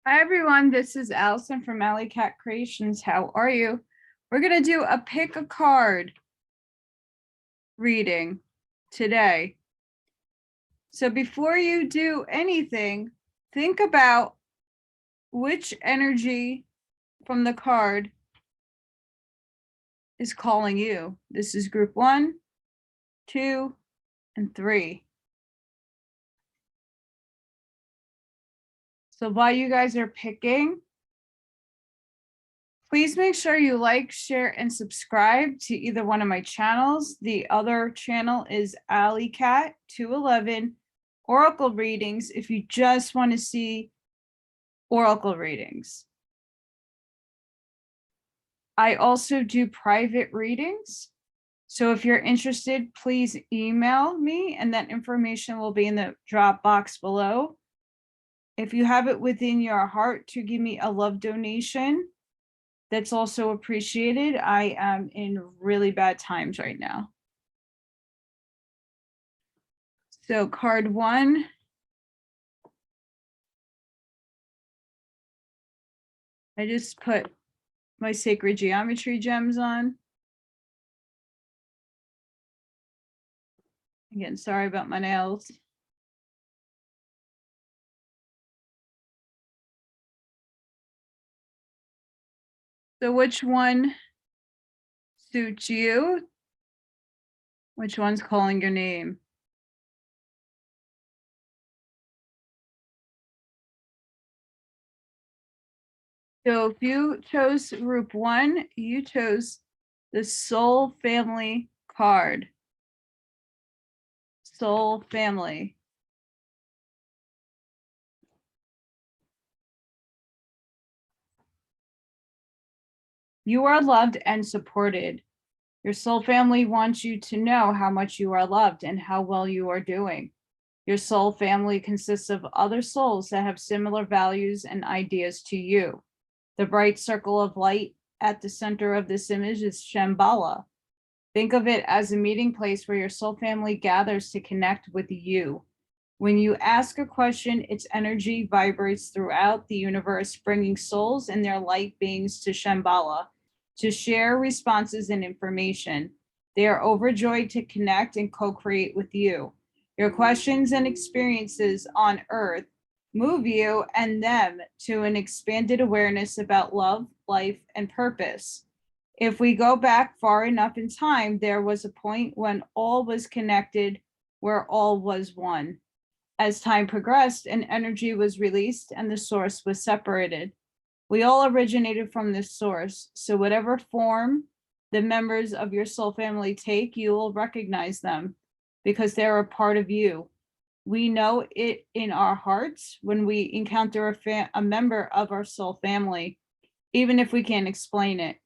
Hi everyone, this is Allison from Alley Cat Creations. How are you? We're gonna do a pick a card reading today. So before you do anything, think about which energy from the card is calling you. This is group 1, 2, and 3. So while you guys are picking, please make sure you like, share, and subscribe to either one of my channels. The other channel is Alley Cat 211 Oracle readings if you just want to see Oracle readings. I also do private readings. So if you're interested, please email me and that information will be in the drop box below. If you have it within your heart to give me a love donation, that's also appreciated. I am in really bad times right now. So card 1. I just put my sacred geometry gems on. Again, sorry about my nails. So which one suits you? Which one's calling your name? So if you chose group 1, you chose the Soul Family card. Soul Family. You are loved and supported. Your soul family wants you to know how much you are loved and how well you are doing. Your soul family consists of other souls that have similar values and ideas to you. The bright circle of light at the center of this image is Shambhala. Think of it as a meeting place where your soul family gathers to connect with you. When you ask a question, its energy vibrates throughout the universe, bringing souls and their light beings to Shambhala to share responses and information. They are overjoyed to connect and co-create with you. Your questions and experiences on Earth move you and them to an expanded awareness about love, life, and purpose. If we go back far enough in time, there was a point when all was connected, where all was one. As time progressed, an energy was released and the source was separated. We all originated from this source, so whatever form the members of your soul family take, you will recognize them because they're a part of you. We know it in our hearts when we encounter a member of our soul family, even if we can't explain it.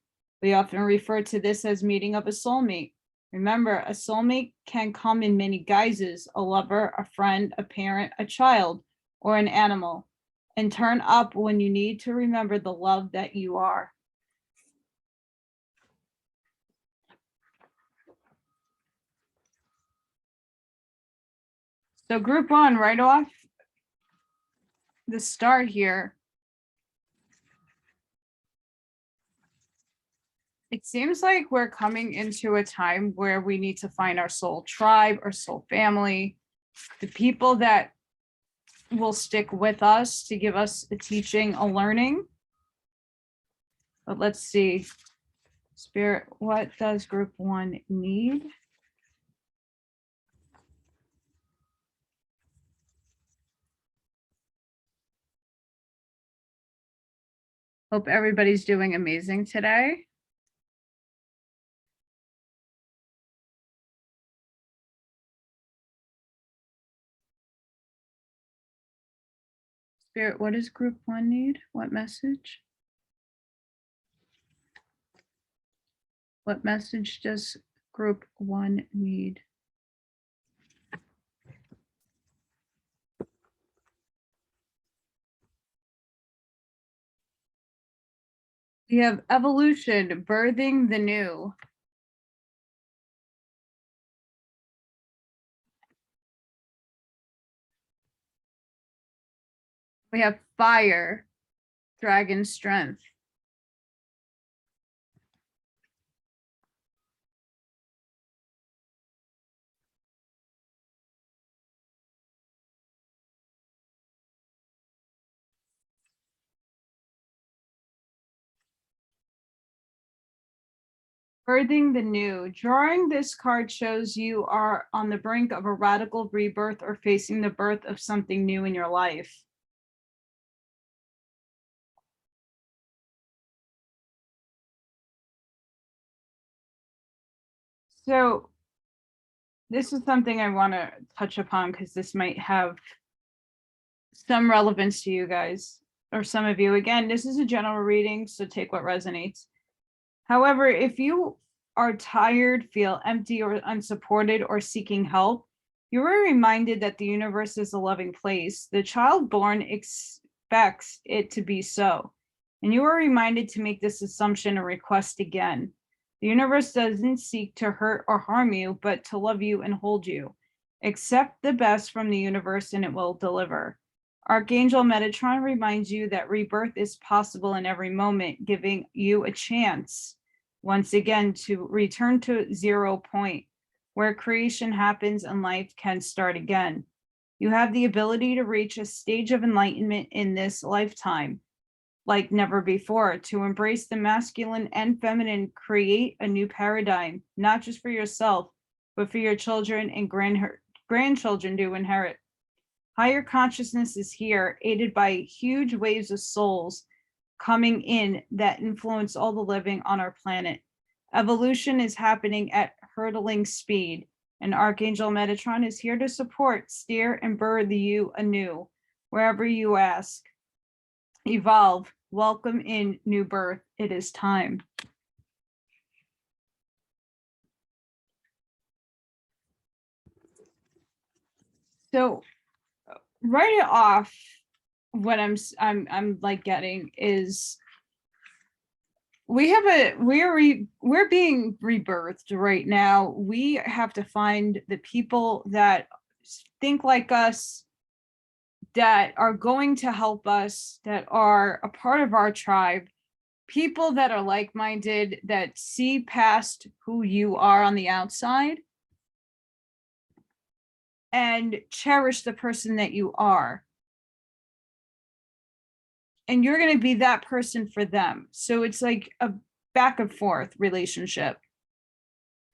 We often refer to this as meeting of a soulmate. Remember, a soulmate can come in many guises: a lover, a friend, a parent, a child, or an animal, and turn up when you need to remember the love that you are. So group 1, right off the start here, it seems like we're coming into a time where we need to find our soul tribe, our soul family, the people that will stick with us to give us a teaching, a learning. But let's see. Spirit, what does group 1 need? Hope everybody's doing amazing today. Spirit, what does group 1 need? What message? What message does group 1 need? We have evolution, birthing the new. We have fire, Dragon strength. Birthing the new. Drawing this card shows you are on the brink of a radical rebirth or facing the birth of something new in your life. So this is something I want to touch upon because this might have some relevance to you guys or some of you. Again, this is a general reading, so take what resonates. However, if you are tired, feel empty or unsupported, or seeking help, you are reminded that the universe is a loving place. The child born expects it to be so. And you are reminded to make this assumption and request again. The universe doesn't seek to hurt or harm you, but to love you and hold you. Accept the best from the universe and it will deliver. Archangel Metatron reminds you that rebirth is possible in every moment, giving you a chance once again to return to 0 point, where creation happens and life can start again. You have the ability to reach a stage of enlightenment in this lifetime, like never before, to embrace the masculine and feminine, create a new paradigm, not just for yourself, but for your children and grandchildren to inherit. Higher consciousness is here, aided by huge waves of souls coming in that influence all the living on our planet. Evolution is happening at hurtling speed, and Archangel Metatron is here to support, steer, and birth you anew, wherever you ask. Evolve, welcome in new birth. It is time. So, right off, what I'm like getting is we're being rebirthed right now. We have to find the people that think like us, that are going to help us, that are a part of our tribe, people that are like-minded, that see past who you are on the outside and cherish the person that you are. And you're going to be that person for them. So it's like a back and forth relationship.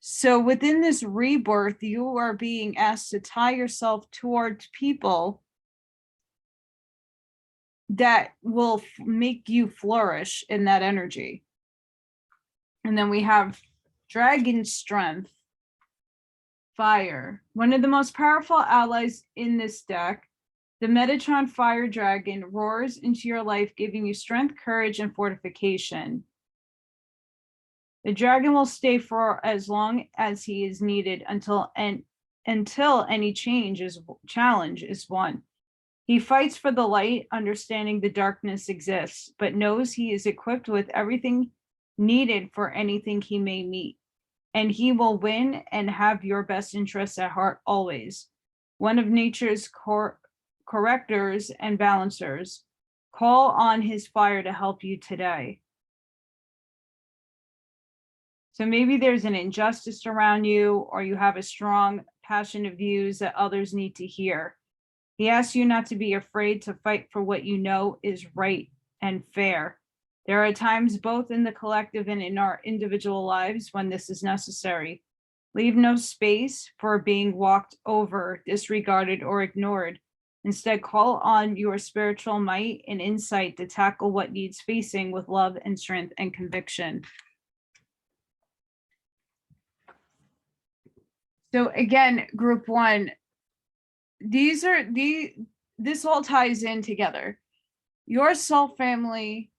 So within this rebirth, you are being asked to tie yourself towards people that will make you flourish in that energy. And then we have Dragon Strength, Fire. One of the most powerful allies in this deck, the Metatron Fire Dragon roars into your life, giving you strength, courage, and fortification. The dragon will stay for as long as he is needed until any challenge is won. He fights for the light, understanding the darkness exists, but knows he is equipped with everything needed for anything he may meet. And he will win and have your best interests at heart always. One of nature's correctors and balancers. Call on his fire to help you today. So maybe there's an injustice around you, or you have a strong, passionate views that others need to hear. He asks you not to be afraid to fight for what you know is right and fair. There are times both in the collective and in our individual lives when this is necessary. Leave no space for being walked over, disregarded, or ignored. Instead, call on your spiritual might and insight to tackle what needs facing with love and strength and conviction. So again, group one, this all ties in together. Your soul family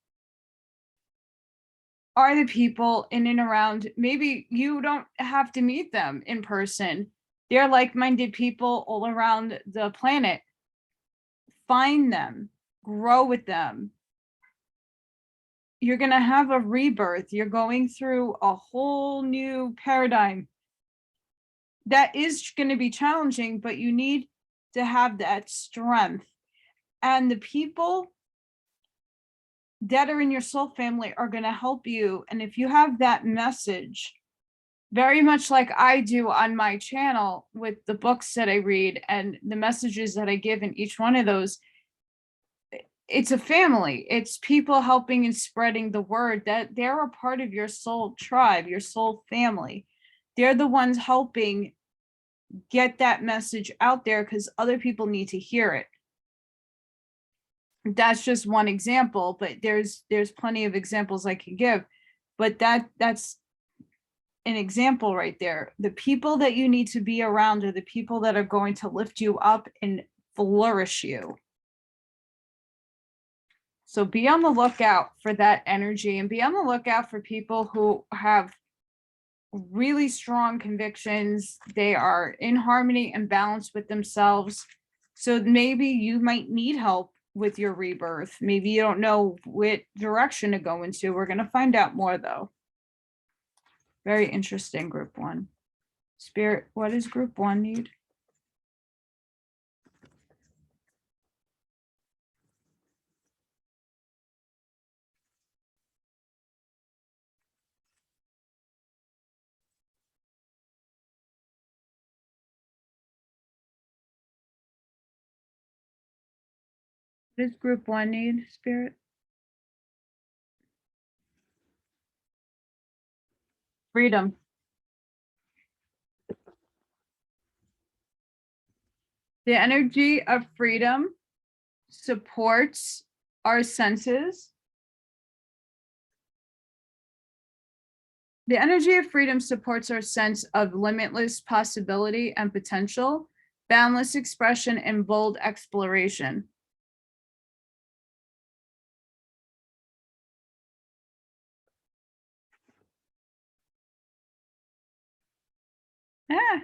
are the people in and around. Maybe you don't have to meet them in person. They're like-minded people all around the planet. Find them, grow with them. You're going to have a rebirth. You're going through a whole new paradigm that is going to be challenging, but you need to have that strength. And the people that are in your soul family are going to help you. And if you have that message, very much like I do on my channel with the books that I read and the messages that I give in each one of those, it's a family. It's people helping and spreading the word that they're a part of your soul tribe, your soul family. They're the ones helping get that message out there because other people need to hear it. That's just one example, but there's plenty of examples I can give. But that's an example right there. The people that you need to be around are the people that are going to lift you up and flourish you. So be on the lookout for that energy, and be on the lookout for people who have really strong convictions. They are in harmony and balance with themselves. So maybe you might need help with your rebirth. Maybe you don't know what direction to go into. We're going to find out more though. Very interesting, group one. Spirit, what does group one need? What does group one need, Spirit? Freedom. The energy of freedom supports our senses. The energy of freedom supports our sense of limitless possibility and potential, boundless expression, and bold exploration. Ah.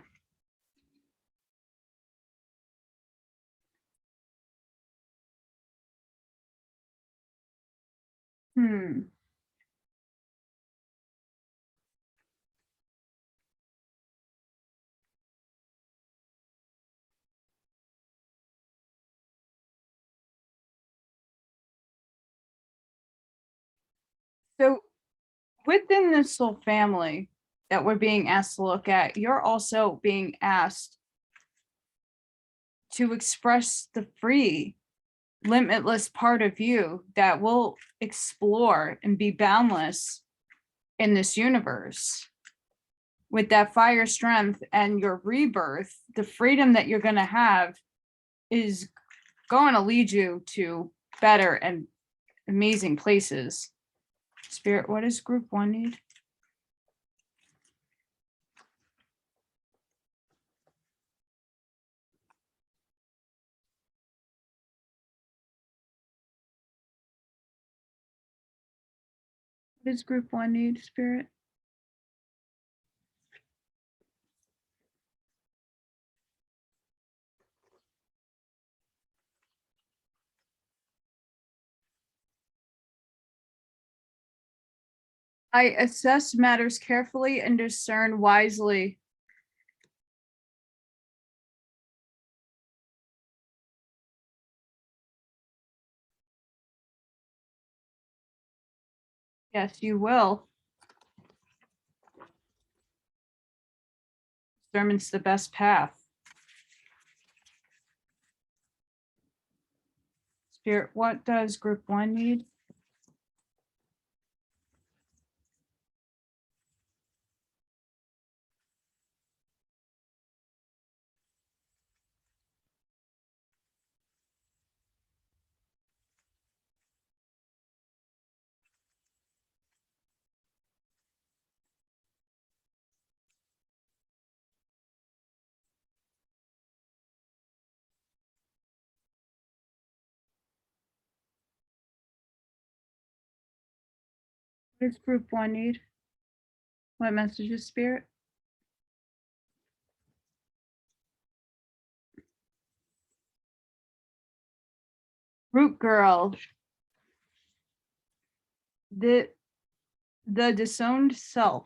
Hmm. So within this soul family that we're being asked to look at, you're also being asked to express the free, limitless part of you that will explore and be boundless in this universe. With that fire strength and your rebirth, the freedom that you're going to have is going to lead you to better and amazing places. Spirit, what does group one need? What does group one need, Spirit? I assess matters carefully and discern wisely. Yes, you will. Discernment's the best path. Spirit, what does group one need? What does group one need? What messages, Spirit? Root girl. The disowned self.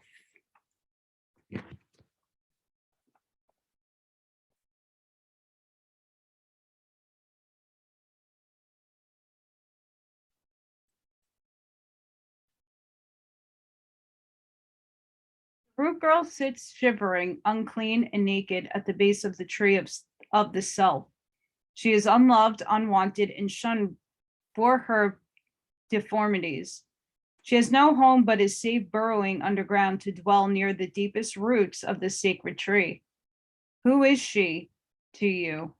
Root girl sits shivering, unclean and naked at the base of the tree of the self. She is unloved, unwanted, and shunned for her deformities. She has no home but is safe burrowing underground to dwell near the deepest roots of the sacred tree. Who is she to you?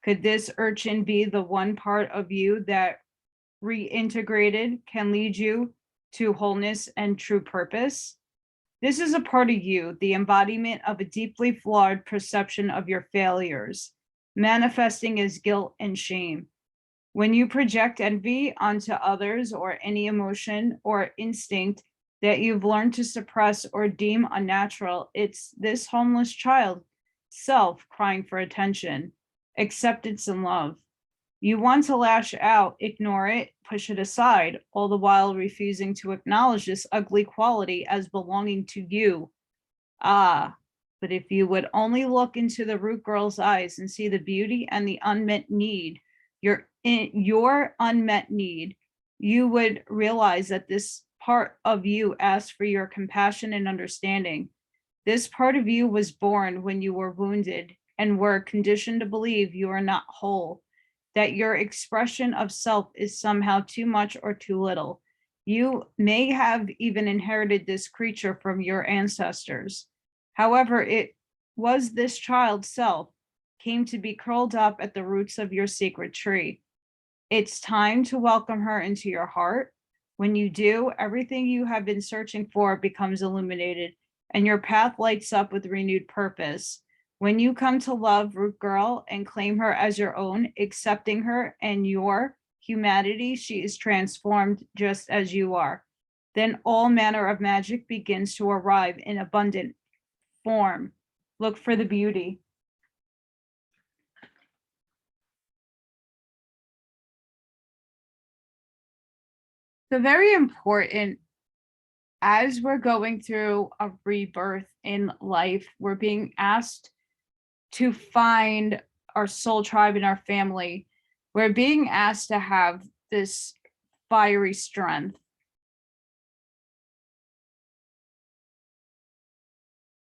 Could this urchin be the one part of you that reintegrated can lead you to wholeness and true purpose? This is a part of you, the embodiment of a deeply flawed perception of your failures, manifesting as guilt and shame. When you project envy onto others or any emotion or instinct that you've learned to suppress or deem unnatural, it's this homeless child self crying for attention, acceptance, and love. You want to lash out, ignore it, push it aside, all the while refusing to acknowledge this ugly quality as belonging to you. Ah, but if you would only look into the root girl's eyes and see the beauty and the unmet need, your unmet need, you would realize that this part of you asks for your compassion and understanding. This part of you was born when you were wounded and were conditioned to believe you are not whole, that your expression of self is somehow too much or too little. You may have even inherited this creature from your ancestors. However, it was this child's self came to be curled up at the roots of your sacred tree. It's time to welcome her into your heart. When you do, everything you have been searching for becomes illuminated and your path lights up with renewed purpose. When you come to love Root Girl and claim her as your own, accepting her and your humanity, she is transformed just as you are. Then all manner of magic begins to arrive in abundant form. Look for the beauty. So very important as we're going through a rebirth in life, we're being asked to find our soul tribe and our family. We're being asked to have this fiery strength.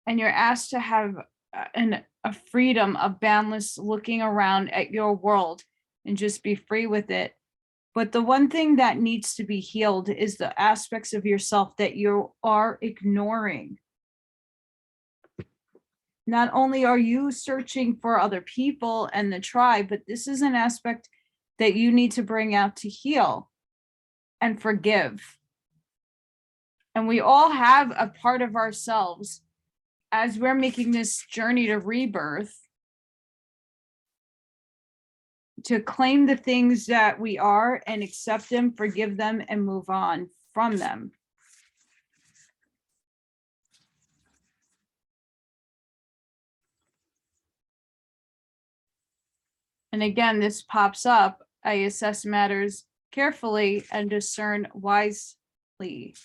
And you're asked to have a freedom, a boundless looking around at your world and just be free with it. But the one thing that needs to be healed is the aspects of yourself that you are ignoring. Not only are you searching for other people and the tribe, but this is an aspect that you need to bring out to heal and forgive. And we all have a part of ourselves as we're making this journey to rebirth, to claim the things that we are and accept them, forgive them, and move on from them. And again, this pops up. I assess matters carefully and discern wisely.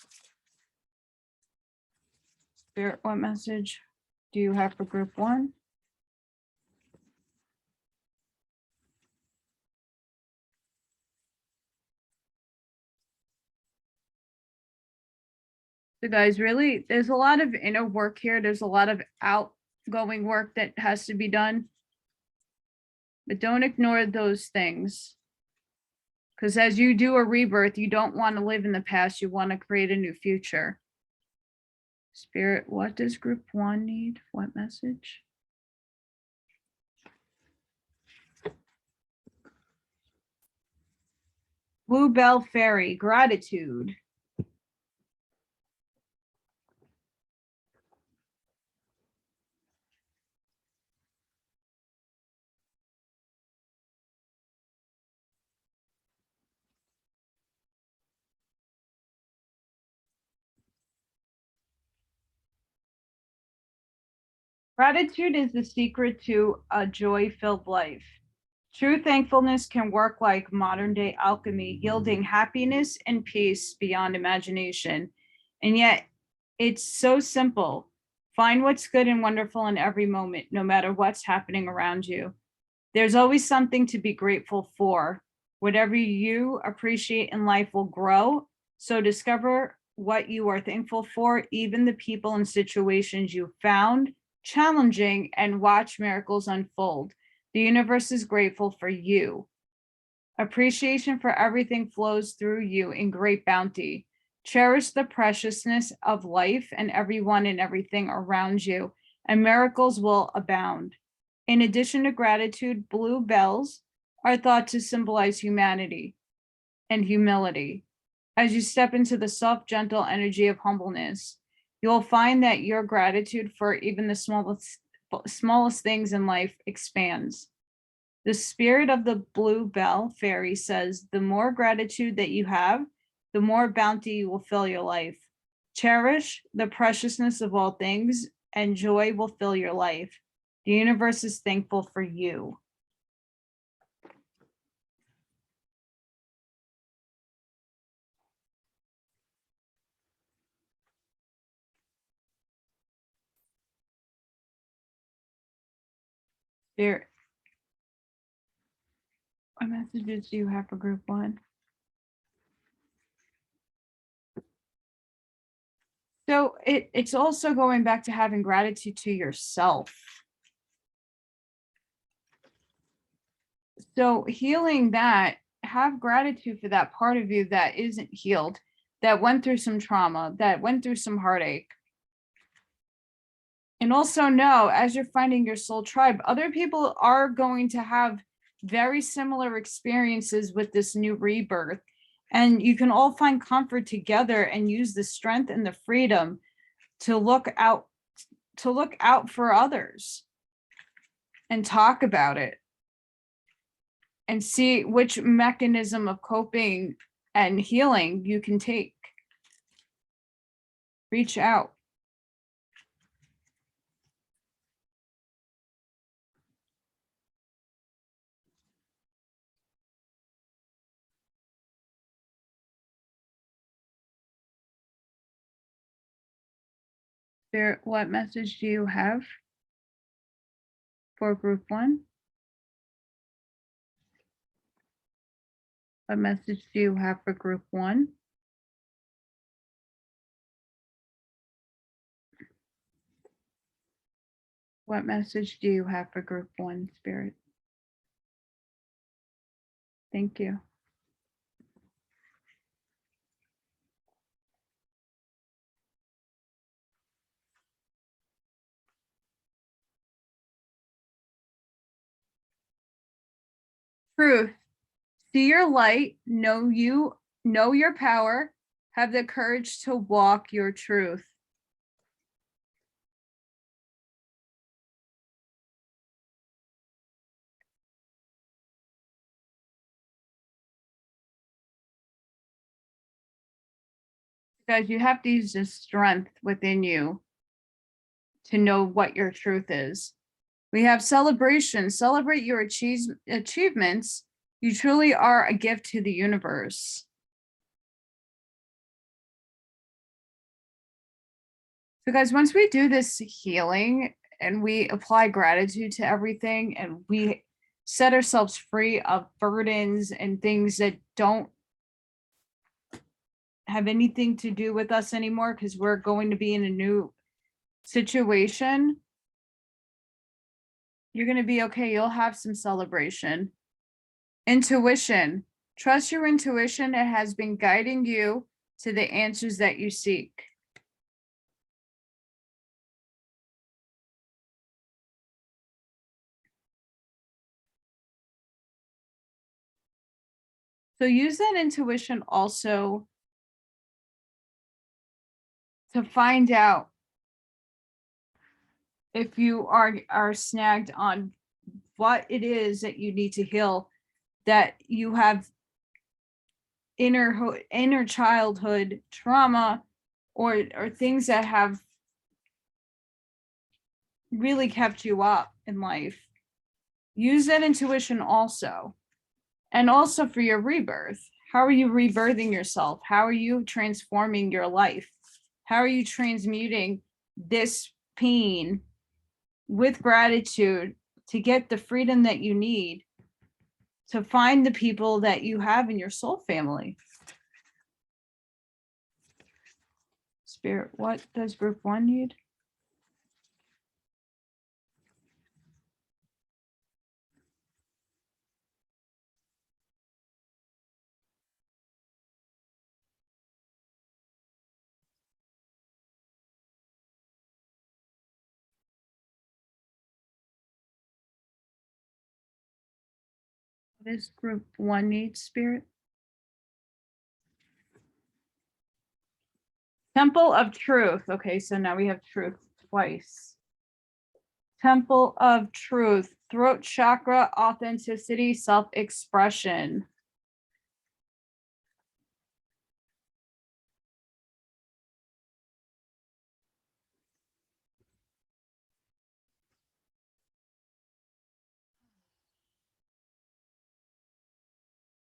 Spirit, what message do you have for group one? So guys, really, there's a lot of inner work here. There's a lot of outgoing work that has to be done. But don't ignore those things. Because as you do a rebirth, you don't want to live in the past. You want to create a new future. Spirit, what does group one need? What message? Bluebell Fairy, gratitude. Gratitude is the secret to a joy-filled life. True thankfulness can work like modern-day alchemy, yielding happiness and peace beyond imagination. And yet, it's so simple. Find what's good and wonderful in every moment, no matter what's happening around you. There's always something to be grateful for. Whatever you appreciate in life will grow. So discover what you are thankful for, even the people and situations you found challenging, and watch miracles unfold. The universe is grateful for you. Appreciation for everything flows through you in great bounty. Cherish the preciousness of life and everyone and everything around you, and miracles will abound. In addition to gratitude, blue bells are thought to symbolize humanity and humility. As you step into the soft, gentle energy of humbleness, you will find that your gratitude for even the smallest things in life expands. The spirit of the blue bell fairy says, the more gratitude that you have, the more bounty will fill your life. Cherish the preciousness of all things, and joy will fill your life. The universe is thankful for you. Spirit, what messages do you have for group one? So it's also going back to having gratitude to yourself. So healing that, have gratitude for that part of you that isn't healed, that went through some trauma, that went through some heartache. And also know, as you're finding your soul tribe, other people are going to have very similar experiences with this new rebirth. And you can all find comfort together and use the strength and the freedom to look out for others and talk about it and see which mechanism of coping and healing you can take. Reach out. Spirit, what message do you have for group one? What message do you have for group one? What message do you have for group one, Spirit? Thank you. Truth. See your light, know your power, have the courage to walk your truth. Guys, you have to use the strength within you to know what your truth is. We have celebration. Celebrate your achievements. You truly are a gift to the universe. So guys, once we do this healing and we apply gratitude to everything and we set ourselves free of burdens and things that don't have anything to do with us anymore because we're going to be in a new situation, you're going to be okay. You'll have some celebration. Intuition. Trust your intuition. It has been guiding you to the answers that you seek. So use that intuition also to find out if you are snagged on what it is that you need to heal, that you have inner childhood trauma or things that have really kept you up in life. Use that intuition also. And also for your rebirth. How are you rebirthing yourself? How are you transforming your life? How are you transmuting this pain with gratitude to get the freedom that you need to find the people that you have in your soul family? Spirit, what does group 1 need? What does group 1 need, Spirit? Temple of Truth. Okay, so now we have truth twice. Temple of Truth, throat chakra, authenticity, self-expression.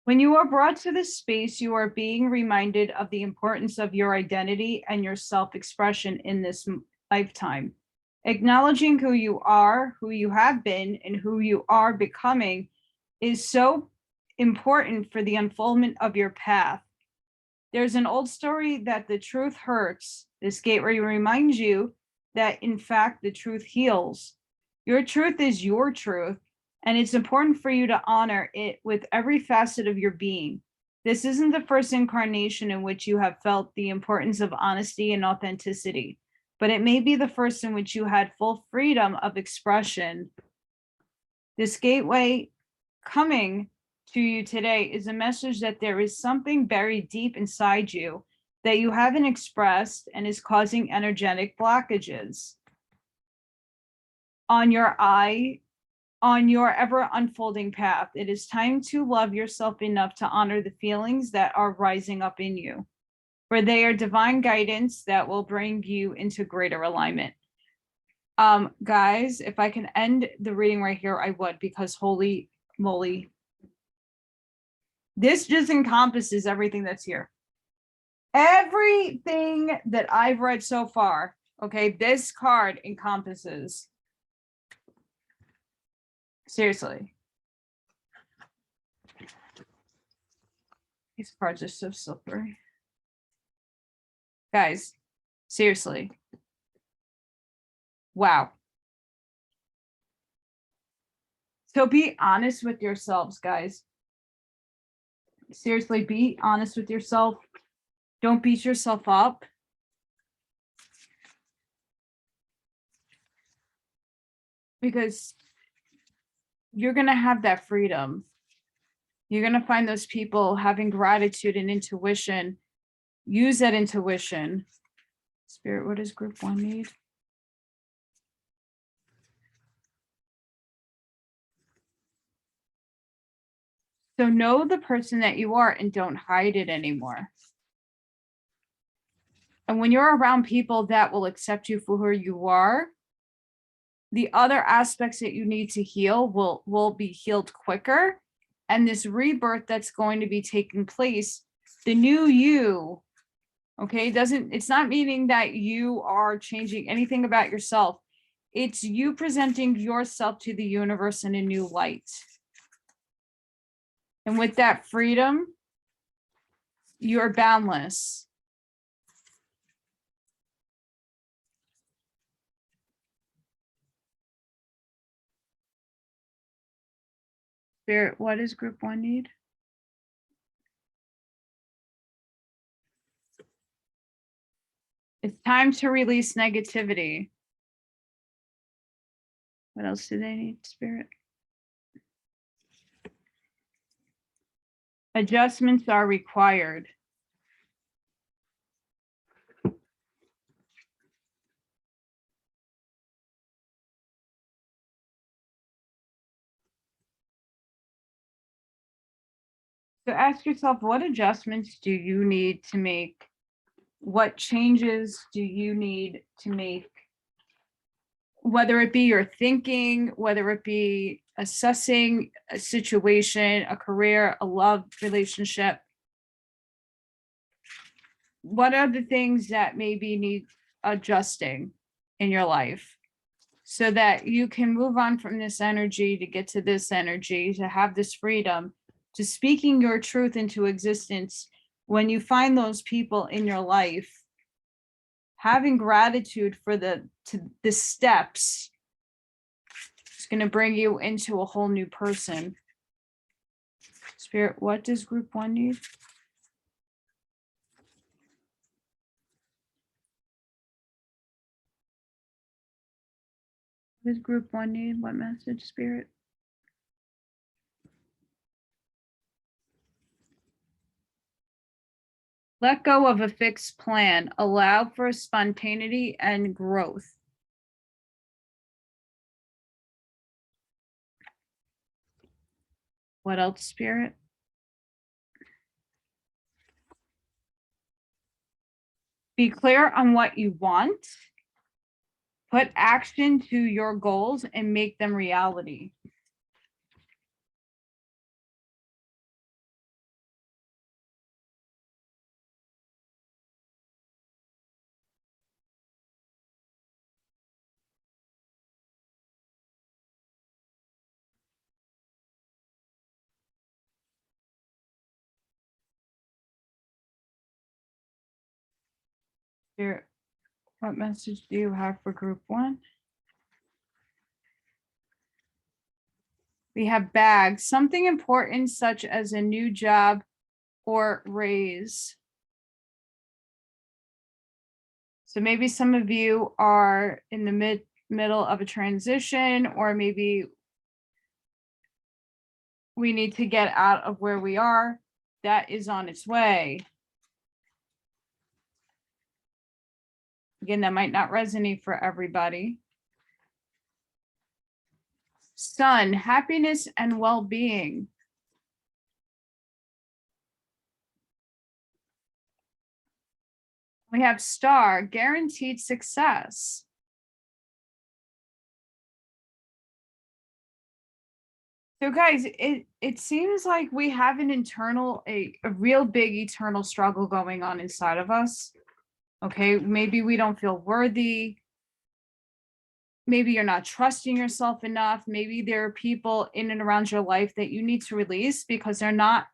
When you are brought to this space, you are being reminded of the importance of your identity and your self-expression in this lifetime. Acknowledging who you are, who you have been, and who you are becoming is so important for the unfoldment of your path. There's an old story that the truth hurts. This gateway reminds you that, in fact, the truth heals. Your truth is your truth, and it's important for you to honor it with every facet of your being. This isn't the first incarnation in which you have felt the importance of honesty and authenticity, but it may be the first in which you had full freedom of expression. This gateway coming to you today is a message that there is something buried deep inside you that you haven't expressed and is causing energetic blockages on your ever unfolding path. It is time to love yourself enough to honor the feelings that are rising up in you, for they are divine guidance that will bring you into greater alignment. Guys, if I can end the reading right here, I would, because holy moly, this just encompasses everything that's here. Everything that I've read so far, okay, this card encompasses. Seriously. These cards are so slippery. Guys, seriously. Wow. So be honest with yourselves, guys. Seriously, be honest with yourself. Don't beat yourself up. Because you're going to have that freedom. You're going to find those people having gratitude and intuition. Use that intuition. Spirit, what does group 1 need? So know the person that you are and don't hide it anymore. And when you're around people that will accept you for who you are, the other aspects that you need to heal will be healed quicker. And this rebirth that's going to be taking place, the new you, okay, it's not meaning that you are changing anything about yourself. It's you presenting yourself to the universe in a new light. And with that freedom, you're boundless. Spirit, what does group 1 need? It's time to release negativity. What else do they need, Spirit? Adjustments are required. So ask yourself, what adjustments do you need to make? What changes do you need to make? Whether it be your thinking, whether it be assessing a situation, a career, a love relationship. What are the things that maybe need adjusting in your life so that you can move on from this energy to get to this energy, to have this freedom, to speaking your truth into existence? When you find those people in your life, having gratitude for the steps is going to bring you into a whole new person. Spirit, what does group 1 need? What does group 1 need? What message, Spirit? Let go of a fixed plan. Allow for spontaneity and growth. What else, Spirit? Be clear on what you want. Put action to your goals and make them reality. Spirit, what message do you have for group 1? We have bags, something important such as a new job or raise. So maybe some of you are in the middle of a transition, or maybe we need to get out of where we are. That is on its way. Again, that might not resonate for everybody. Sun, happiness and well-being. We have star, guaranteed success. So guys, it seems like we have an internal, a real big eternal struggle going on inside of us. Okay, maybe we don't feel worthy. Maybe you're not trusting yourself enough. Maybe there are people in and around your life that you need to release because they're not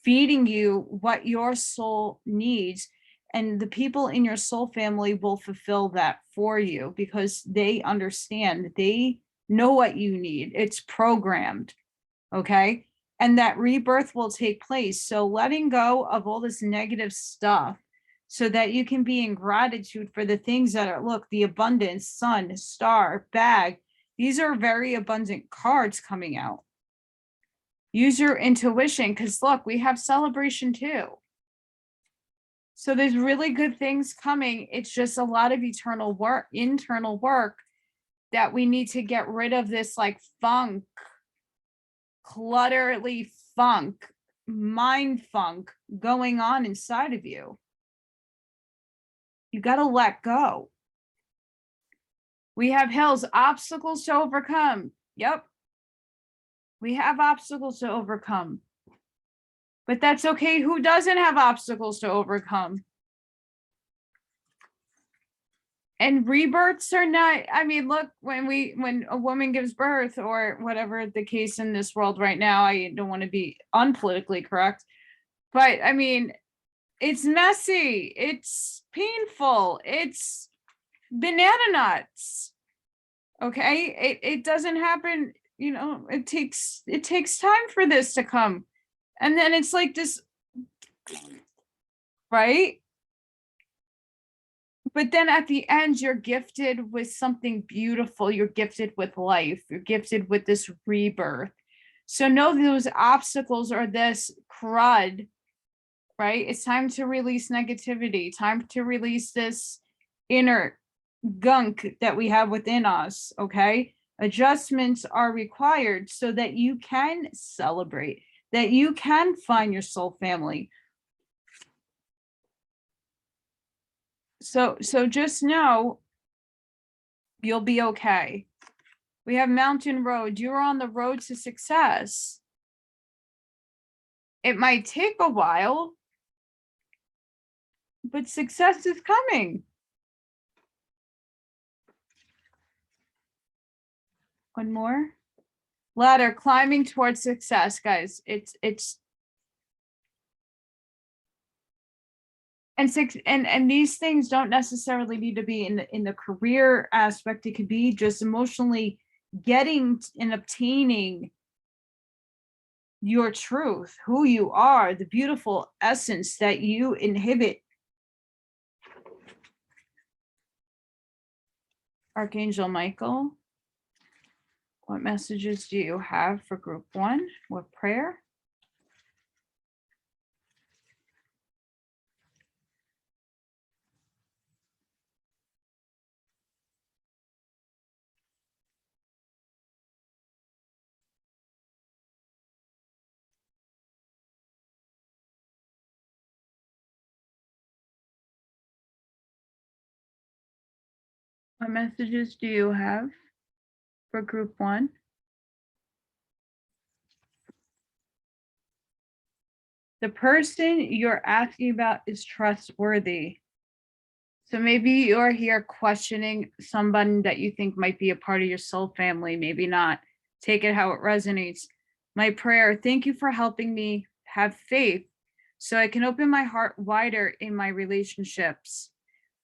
feeding you what your soul needs. And the people in your soul family will fulfill that for you because they understand, they know what you need. It's programmed, okay? And that rebirth will take place. So letting go of all this negative stuff so that you can be in gratitude for the things that are, look, the abundance, sun, star, bag. These are very abundant cards coming out. Use your intuition because look, we have celebration too. So there's really good things coming. It's just a lot of internal work that we need to get rid of this like funk, clutterly funk, mind funk going on inside of you. You got to let go. We have hills, obstacles to overcome. Yep. We have obstacles to overcome. But that's okay. Who doesn't have obstacles to overcome? And rebirths are not, I mean, look, when a woman gives birth or whatever the case in this world right now, I don't want to be unpolitically correct, but I mean, it's messy, it's painful, it's banana nuts. Okay, it doesn't happen, you know, it takes time for this to come. And then it's like this, right? But then at the end, you're gifted with something beautiful. You're gifted with life. You're gifted with this rebirth. So know those obstacles are this crud, right? It's time to release negativity, time to release this inner gunk that we have within us, okay? Adjustments are required so that you can celebrate, that you can find your soul family. So just know you'll be okay. We have Mountain Road. You're on the road to success. It might take a while, but success is coming. One more. Ladder, climbing towards success, guys. It's And these things don't necessarily need to be in the career aspect. It could be just emotionally getting and obtaining your truth, who you are, the beautiful essence that you inhibit. Archangel Michael, what messages do you have for group one? What prayer? What messages do you have for group one? The person you're asking about is trustworthy. So maybe you're here questioning somebody that you think might be a part of your soul family, maybe not. Take it how it resonates. My prayer, thank you for helping me have faith so I can open my heart wider in my relationships.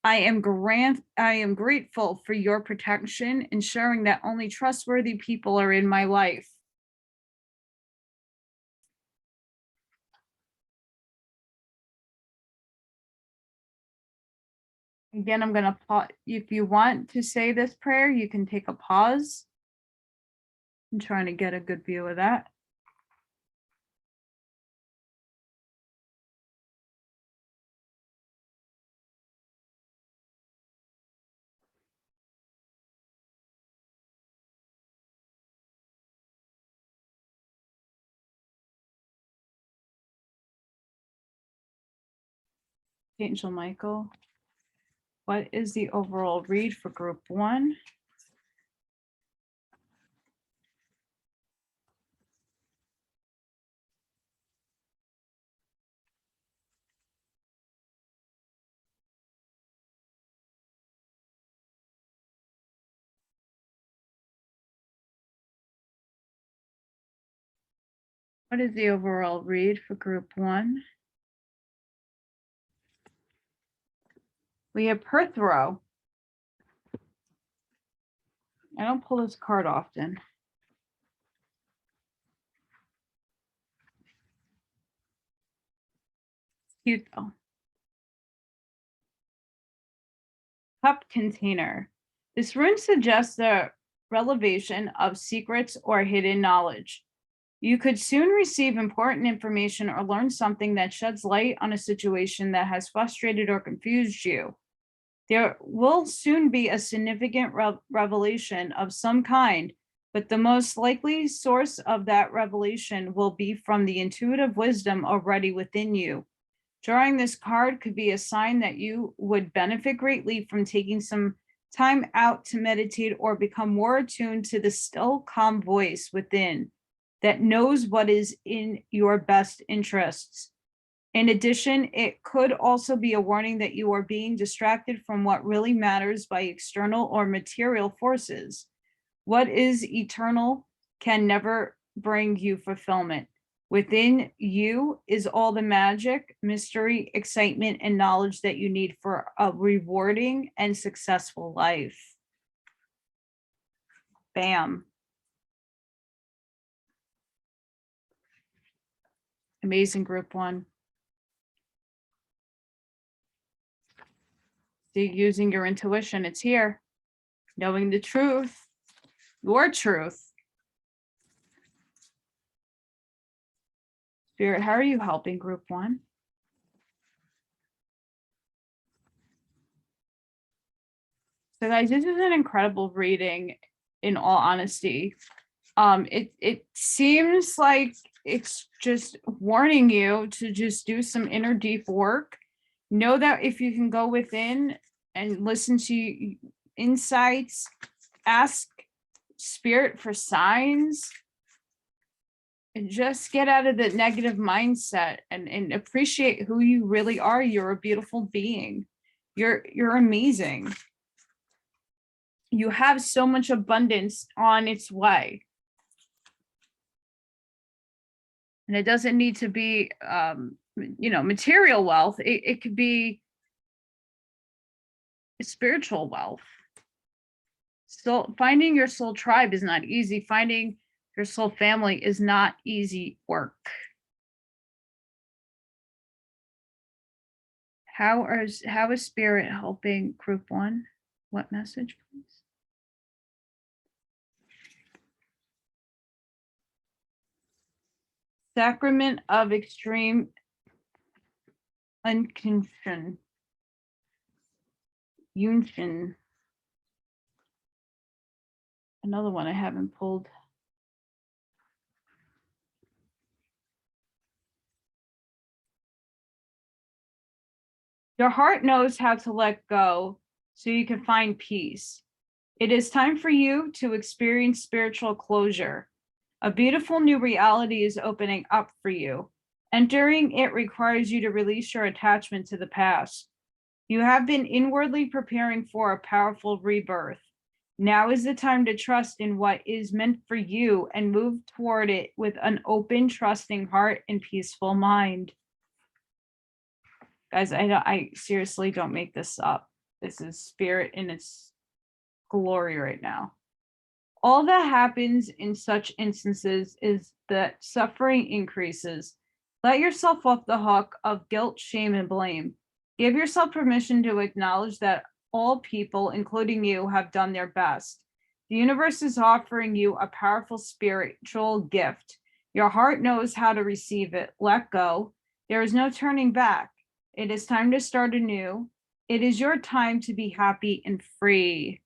I am grateful for your protection, ensuring that only trustworthy people are in my life. Again, I'm going to pause. If you want to say this prayer, you can take a pause. I'm trying to get a good view of that. Angel Michael, what is the overall read for group one? What is the overall read for group one? We have Perthrow. I don't pull this card often. Cute though. Cup container. This rune suggests the revelation of secrets or hidden knowledge. You could soon receive important information or learn something that sheds light on a situation that has frustrated or confused you. There will soon be a significant revelation of some kind, but the most likely source of that revelation will be from the intuitive wisdom already within you. Drawing this card could be a sign that you would benefit greatly from taking some time out to meditate or become more attuned to the still, calm voice within that knows what is in your best interests. In addition, it could also be a warning that you are being distracted from what really matters by external or material forces. What is eternal can never bring you fulfillment. Within you is all the magic, mystery, excitement, and knowledge that you need for a rewarding and successful life. Bam. Amazing group one. See, using your intuition, it's here. Knowing the truth, your truth. Spirit, how are you helping group one? So guys, this is an incredible reading, in all honesty. It seems like it's just warning you to just do some inner deep work. Know that if you can go within and listen to insights, ask spirit for signs, and just get out of the negative mindset and appreciate who you really are. You're a beautiful being. You're amazing. You have so much abundance on its way. And it doesn't need to be, material wealth. It could be spiritual wealth. So finding your soul tribe is not easy. Finding your soul family is not easy work. How is spirit helping group one? What message, please? Sacrament of extreme uncondition. Union. Another one I haven't pulled. Your heart knows how to let go so you can find peace. It is time for you to experience spiritual closure. A beautiful new reality is opening up for you. Entering it requires you to release your attachment to the past. You have been inwardly preparing for a powerful rebirth. Now is the time to trust in what is meant for you and move toward it with an open, trusting heart and peaceful mind. Guys, I seriously don't make this up. This is spirit in its glory right now. All that happens in such instances is that suffering increases. Let yourself off the hook of guilt, shame, and blame. Give yourself permission to acknowledge that all people, including you, have done their best. The universe is offering you a powerful spiritual gift. Your heart knows how to receive it. Let go. There is no turning back. It is time to start anew. It is your time to be happy and free.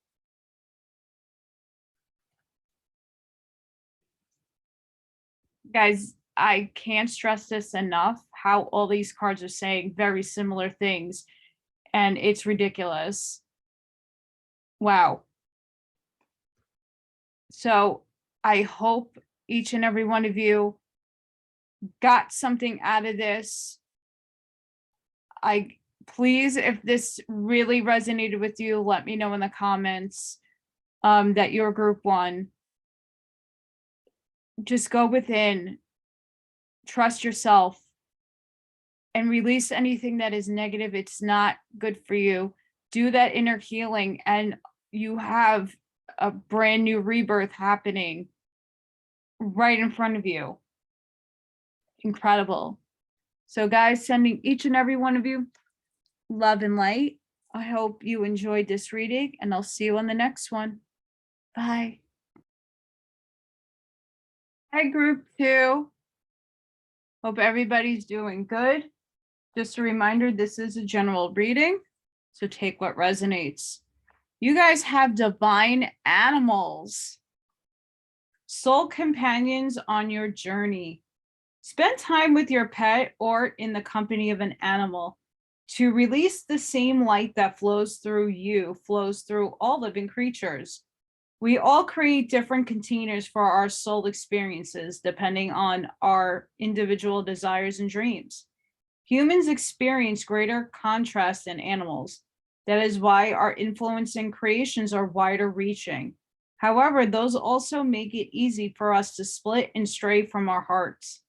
Guys, I can't stress this enough, how all these cards are saying very similar things, and it's ridiculous. Wow. So I hope each and every one of you got something out of this. Please, if this really resonated with you, let me know in the comments that you're group one. Just go within, trust yourself, and release anything that is negative. It's not good for you. Do that inner healing, and you have a brand new rebirth happening right in front of you. Incredible. So guys, sending each and every one of you love and light. I hope you enjoyed this reading, and I'll see you on the next one. Bye. Hi, group two. Hope everybody's doing good. Just a reminder, this is a general reading, so take what resonates. You guys have divine animals, soul companions on your journey. Spend time with your pet or in the company of an animal to release the same light that flows through you, flows through all living creatures. We all create different containers for our soul experiences, depending on our individual desires and dreams. Humans experience greater contrast than animals. That is why our influence and creations are wider reaching. However, those also make it easy for us to split and stray from our hearts.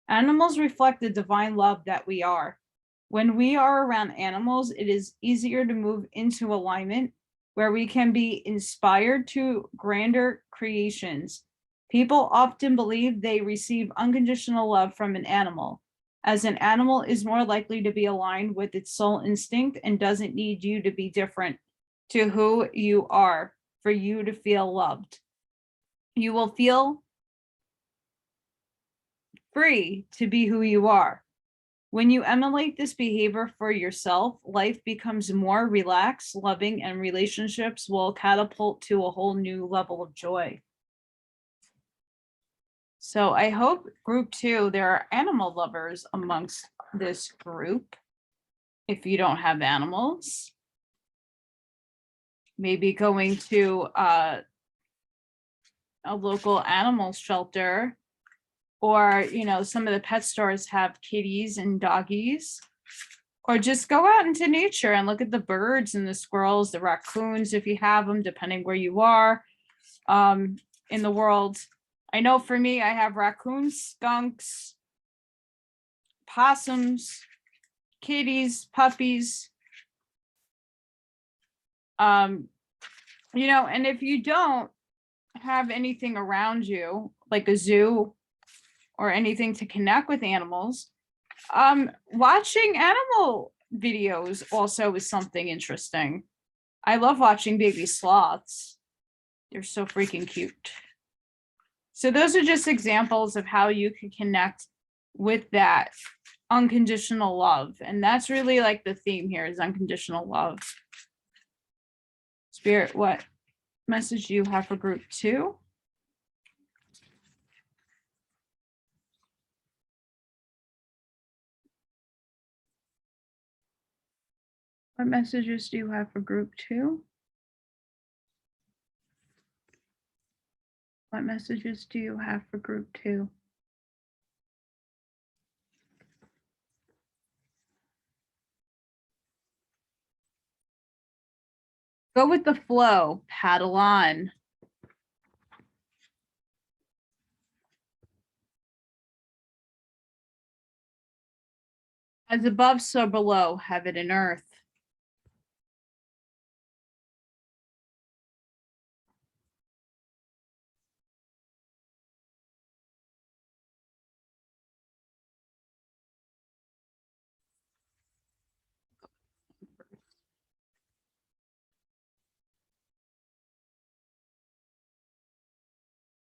Animals reflect the divine love that we are. When we are around animals, it is easier to move into alignment where we can be inspired to grander creations. People often believe they receive unconditional love from an animal, as an animal is more likely to be aligned with its soul instinct and doesn't need you to be different to who you are for you to feel loved. You will feel free to be who you are. When you emulate this behavior for yourself, life becomes more relaxed, loving, and relationships will catapult to a whole new level of joy. So I hope group two, there are animal lovers amongst this group. If you don't have animals, maybe going to a local animal shelter, or, you know, some of the pet stores have kitties and doggies, or just go out into nature and look at the birds and the squirrels, the raccoons, if you have them, depending where you are in the world. I know for me, I have raccoons, skunks, possums, kitties, puppies. Um, and if you don't have anything around you, like a zoo or anything to connect with animals, watching animal videos also is something interesting. I love watching baby sloths. They're so freaking cute. So those are just examples of how you can connect with that unconditional love. And that's really like the theme here is unconditional love. Spirit, what message do you have for group 2? What messages do you have for group 2? What messages do you have for group 2? Go with the flow, paddle on. As above, so below, heaven and earth.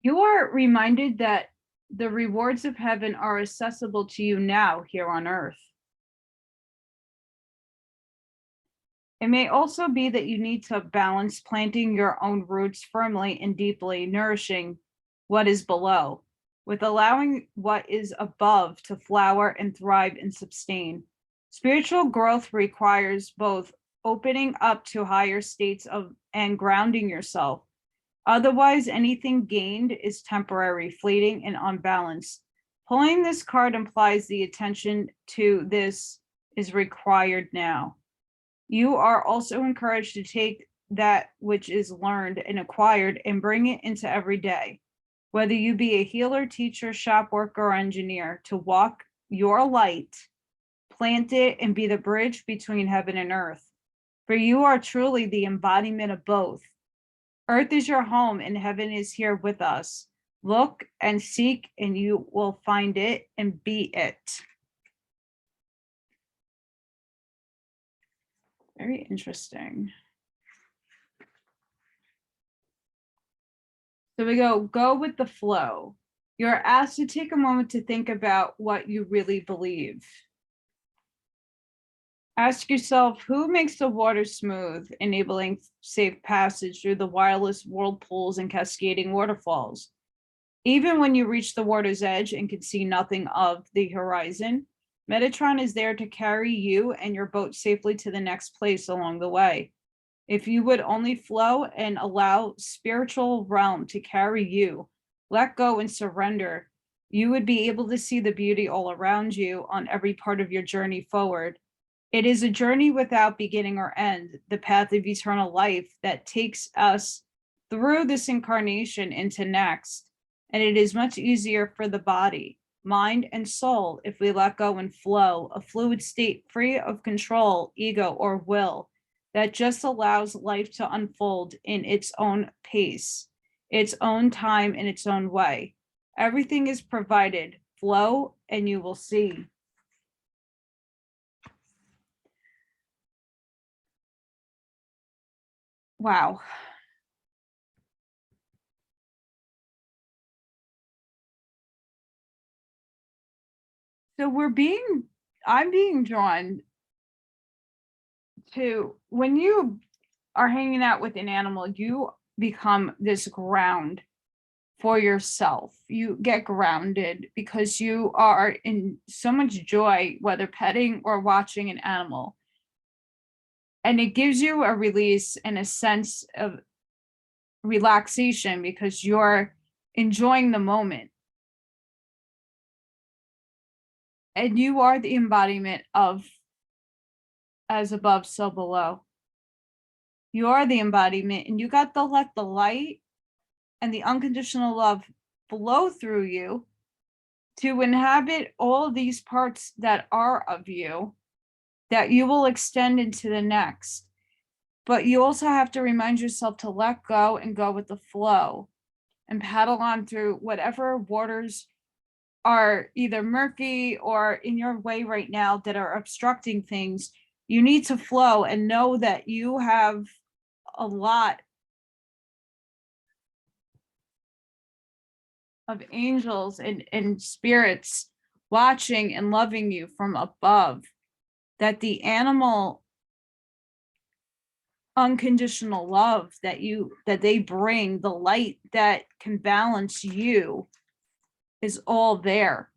You are reminded that the rewards of heaven are accessible to you now here on earth. It may also be that you need to balance planting your own roots firmly and deeply, nourishing what is below, with allowing what is above to flower and thrive and sustain. Spiritual growth requires both opening up to higher states of and grounding yourself. Otherwise, anything gained is temporary, fleeting, and unbalanced. Pulling this card implies the attention to this is required now. You are also encouraged to take that which is learned and acquired and bring it into every day. Whether you be a healer, teacher, shop worker, or engineer, to walk your light, plant it, and be the bridge between heaven and earth. For you are truly the embodiment of both. Earth is your home and heaven is here with us. Look and seek, and you will find it and be it. Very interesting. So we go with the flow. You're asked to take a moment to think about what you really believe. Ask yourself, who makes the water smooth, enabling safe passage through the wireless whirlpools and cascading waterfalls? Even when you reach the water's edge and can see nothing of the horizon, Metatron is there to carry you and your boat safely to the next place along the way. If you would only flow and allow spiritual realm to carry you, let go and surrender, you would be able to see the beauty all around you on every part of your journey forward. It is a journey without beginning or end, the path of eternal life that takes us through this incarnation into next. And it is much easier for the body, mind, and soul if we let go and flow, a fluid state free of control, ego, or will that just allows life to unfold in its own pace, its own time, in its own way. Everything is provided. Flow and you will see. Wow. So I'm being drawn to when you are hanging out with an animal, you become this ground for yourself. You get grounded because you are in so much joy, whether petting or watching an animal. And it gives you a release and a sense of relaxation because you're enjoying the moment. And you are the embodiment of as above, so below. You are the embodiment, and you got to let the light and the unconditional love flow through you to inhabit all these parts that are of you that you will extend into the next. But you also have to remind yourself to let go and go with the flow and paddle on through whatever waters are either murky or in your way right now that are obstructing things. You need to flow and know that you have a lot of angels and spirits watching and loving you from above, that the animal unconditional love that they bring, the light that can balance you, is all there.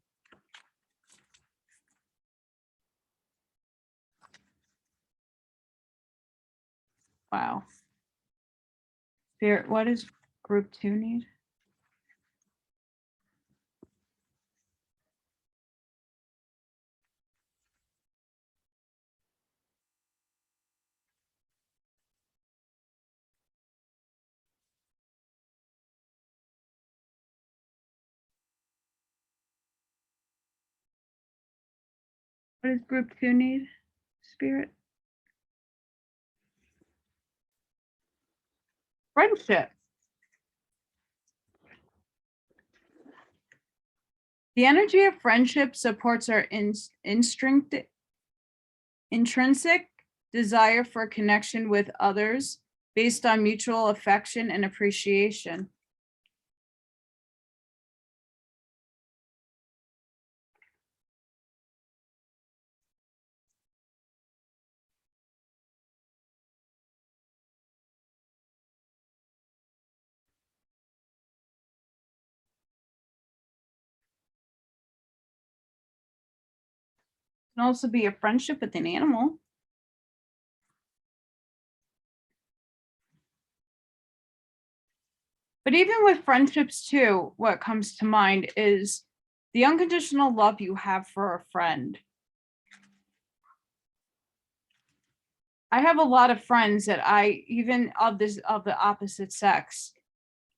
Wow. Spirit, what does group 2 need? What does group 2 need, Spirit? Friendship. The energy of friendship supports our intrinsic desire for connection with others based on mutual affection and appreciation. It can also be a friendship with an animal. But even with friendships too, what comes to mind is the unconditional love you have for a friend. I have a lot of friends that even of the opposite sex,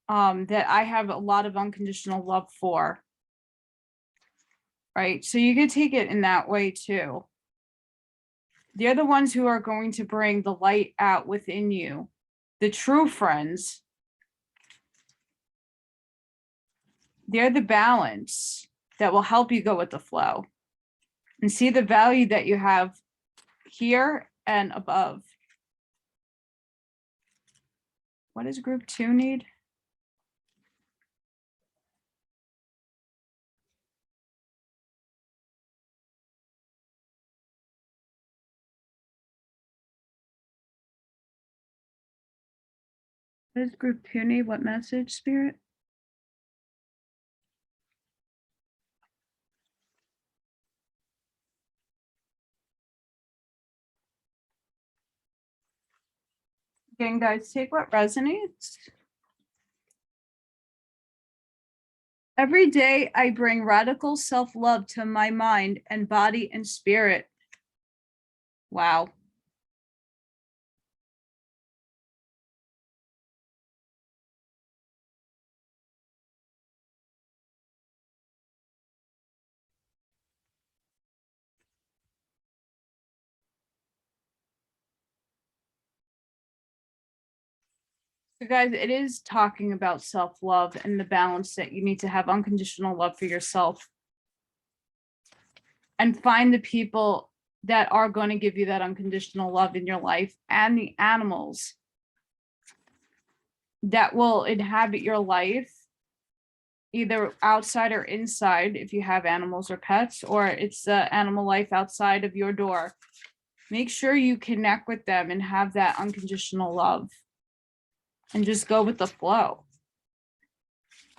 that I have a lot of unconditional love for. Right. So you could take it in that way too. They're the ones who are going to bring the light out within you. The true friends, they're the balance that will help you go with the flow and see the value that you have here and above. What does group 2 need? What does group 2 need? What message, Spirit? Again, guys, take what resonates. Every day I bring radical self-love to my mind and body and spirit. Wow. So guys, it is talking about self-love and the balance that you need to have unconditional love for yourself. And find the people that are going to give you that unconditional love in your life, and the animals that will inhabit your life, either outside or inside, if you have animals or pets, or it's the animal life outside of your door. Make sure you connect with them and have that unconditional love and just go with the flow.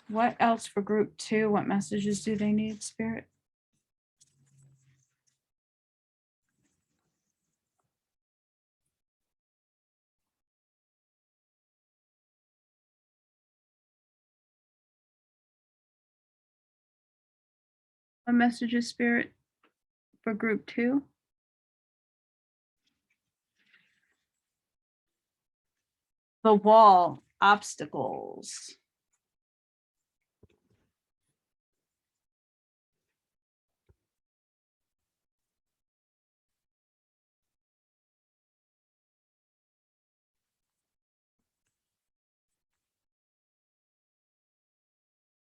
What else for group 2? What messages do they need, Spirit? What messages, Spirit, for group 2? The wall, obstacles.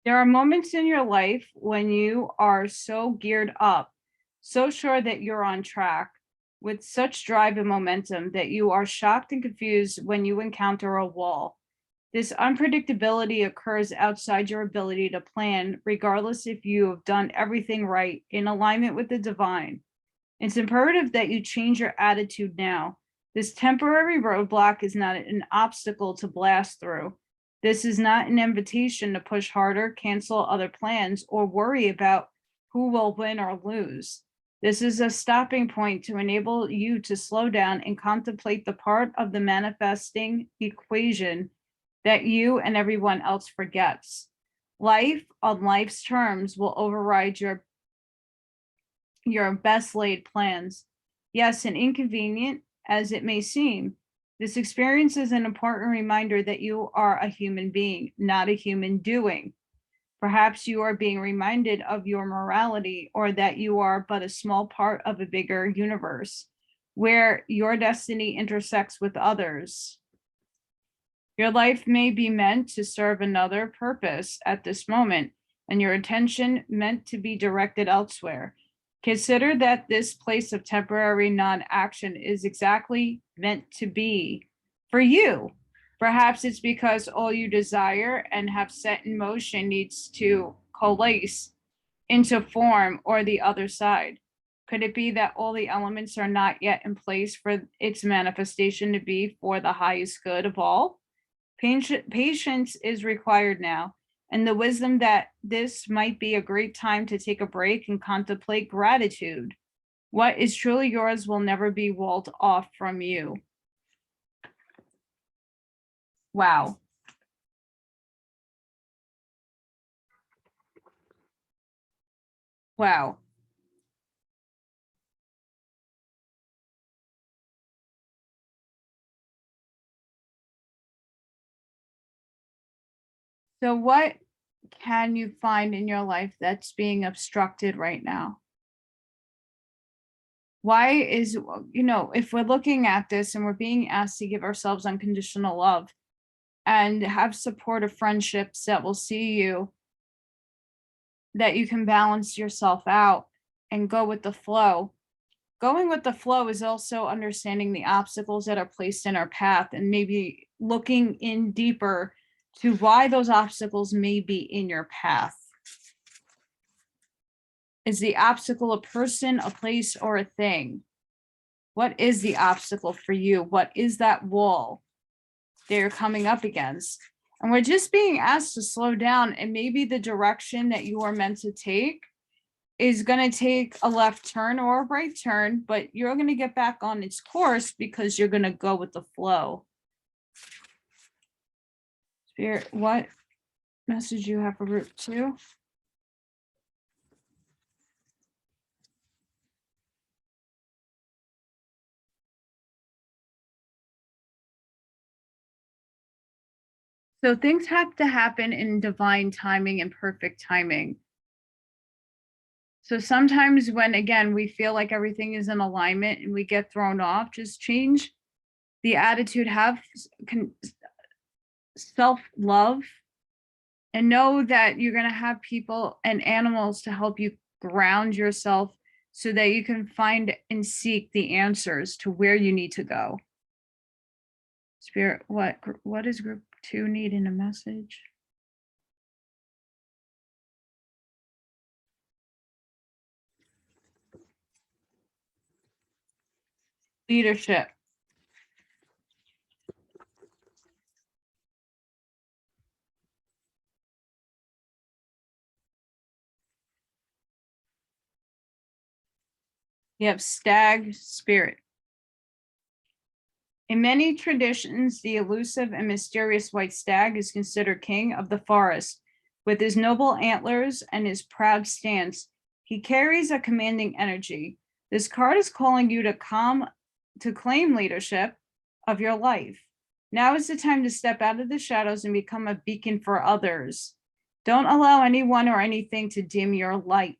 There are moments in your life when you are so geared up, so sure that you're on track, with such drive and momentum that you are shocked and confused when you encounter a wall. This unpredictability occurs outside your ability to plan, regardless if you have done everything right in alignment with the divine. It's imperative that you change your attitude now. This temporary roadblock is not an obstacle to blast through. This is not an invitation to push harder, cancel other plans, or worry about who will win or lose. This is a stopping point to enable you to slow down and contemplate the part of the manifesting equation that you and everyone else forgets. Life on life's terms will override your best laid plans. Yes, and inconvenient as it may seem, this experience is an important reminder that you are a human being, not a human doing. Perhaps you are being reminded of your morality, or that you are but a small part of a bigger universe where your destiny intersects with others. Your life may be meant to serve another purpose at this moment, and your attention meant to be directed elsewhere. Consider that this place of temporary non-action is exactly meant to be for you. Perhaps it's because all you desire and have set in motion needs to coalesce into form or the other side. Could it be that all the elements are not yet in place for its manifestation to be for the highest good of all? Patience is required now, and the wisdom that this might be a great time to take a break and contemplate gratitude. What is truly yours will never be walled off from you. Wow. Wow. So what can you find in your life that's being obstructed right now? Why is, if we're looking at this and we're being asked to give ourselves unconditional love and have supportive friendships that will see you, that you can balance yourself out and go with the flow. Going with the flow is also understanding the obstacles that are placed in our path and maybe looking in deeper to why those obstacles may be in your path. Is the obstacle a person, a place, or a thing? What is the obstacle for you? What is that wall they're coming up against? And we're just being asked to slow down, and maybe the direction that you are meant to take is going to take a left turn or a right turn, but you're going to get back on its course because you're going to go with the flow. Spirit, what message you have for group 2? So things have to happen in divine timing and perfect timing. So sometimes when, again, we feel like everything is in alignment and we get thrown off, just change the attitude, have self-love, and know that you're going to have people and animals to help you ground yourself so that you can find and seek the answers to where you need to go. Spirit, what does group 2 need in a message? Leadership. You have stag spirit. In many traditions, the elusive and mysterious white stag is considered king of the forest. With his noble antlers and his proud stance, he carries a commanding energy. This card is calling you to claim leadership of your life. Now is the time to step out of the shadows and become a beacon for others. Don't allow anyone or anything to dim your light.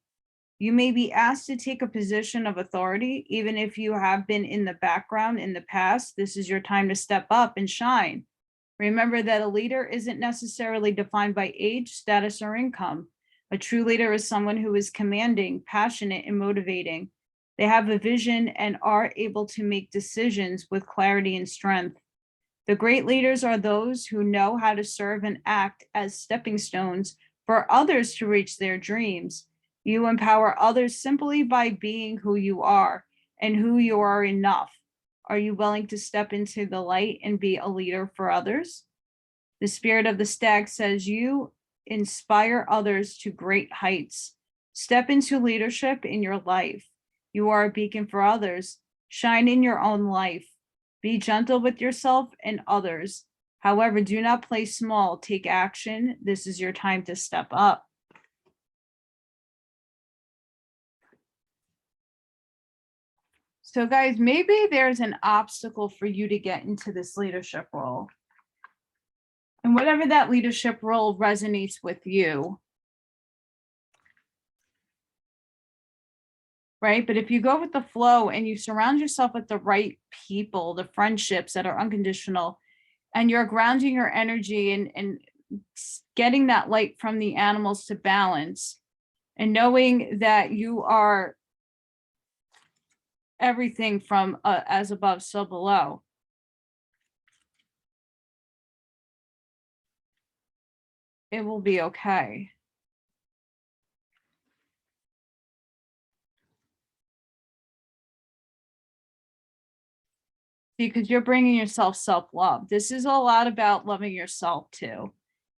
You may be asked to take a position of authority, even if you have been in the background in the past. This is your time to step up and shine. Remember that a leader isn't necessarily defined by age, status, or income. A true leader is someone who is commanding, passionate, and motivating. They have a vision and are able to make decisions with clarity and strength. The great leaders are those who know how to serve and act as stepping stones for others to reach their dreams. You empower others simply by being who you are and who you are enough. Are you willing to step into the light and be a leader for others? The spirit of the stag says you inspire others to great heights. Step into leadership in your life. You are a beacon for others. Shine in your own life. Be gentle with yourself and others. However, do not play small. Take action. This is your time to step up. So guys, maybe there's an obstacle for you to get into this leadership role. And whatever that leadership role resonates with you, right? But if you go with the flow and you surround yourself with the right people, the friendships that are unconditional, and you're grounding your energy and getting that light from the animals to balance, and knowing that you are everything from as above, so below. It will be okay. Because you're bringing yourself self-love. This is a lot about loving yourself too,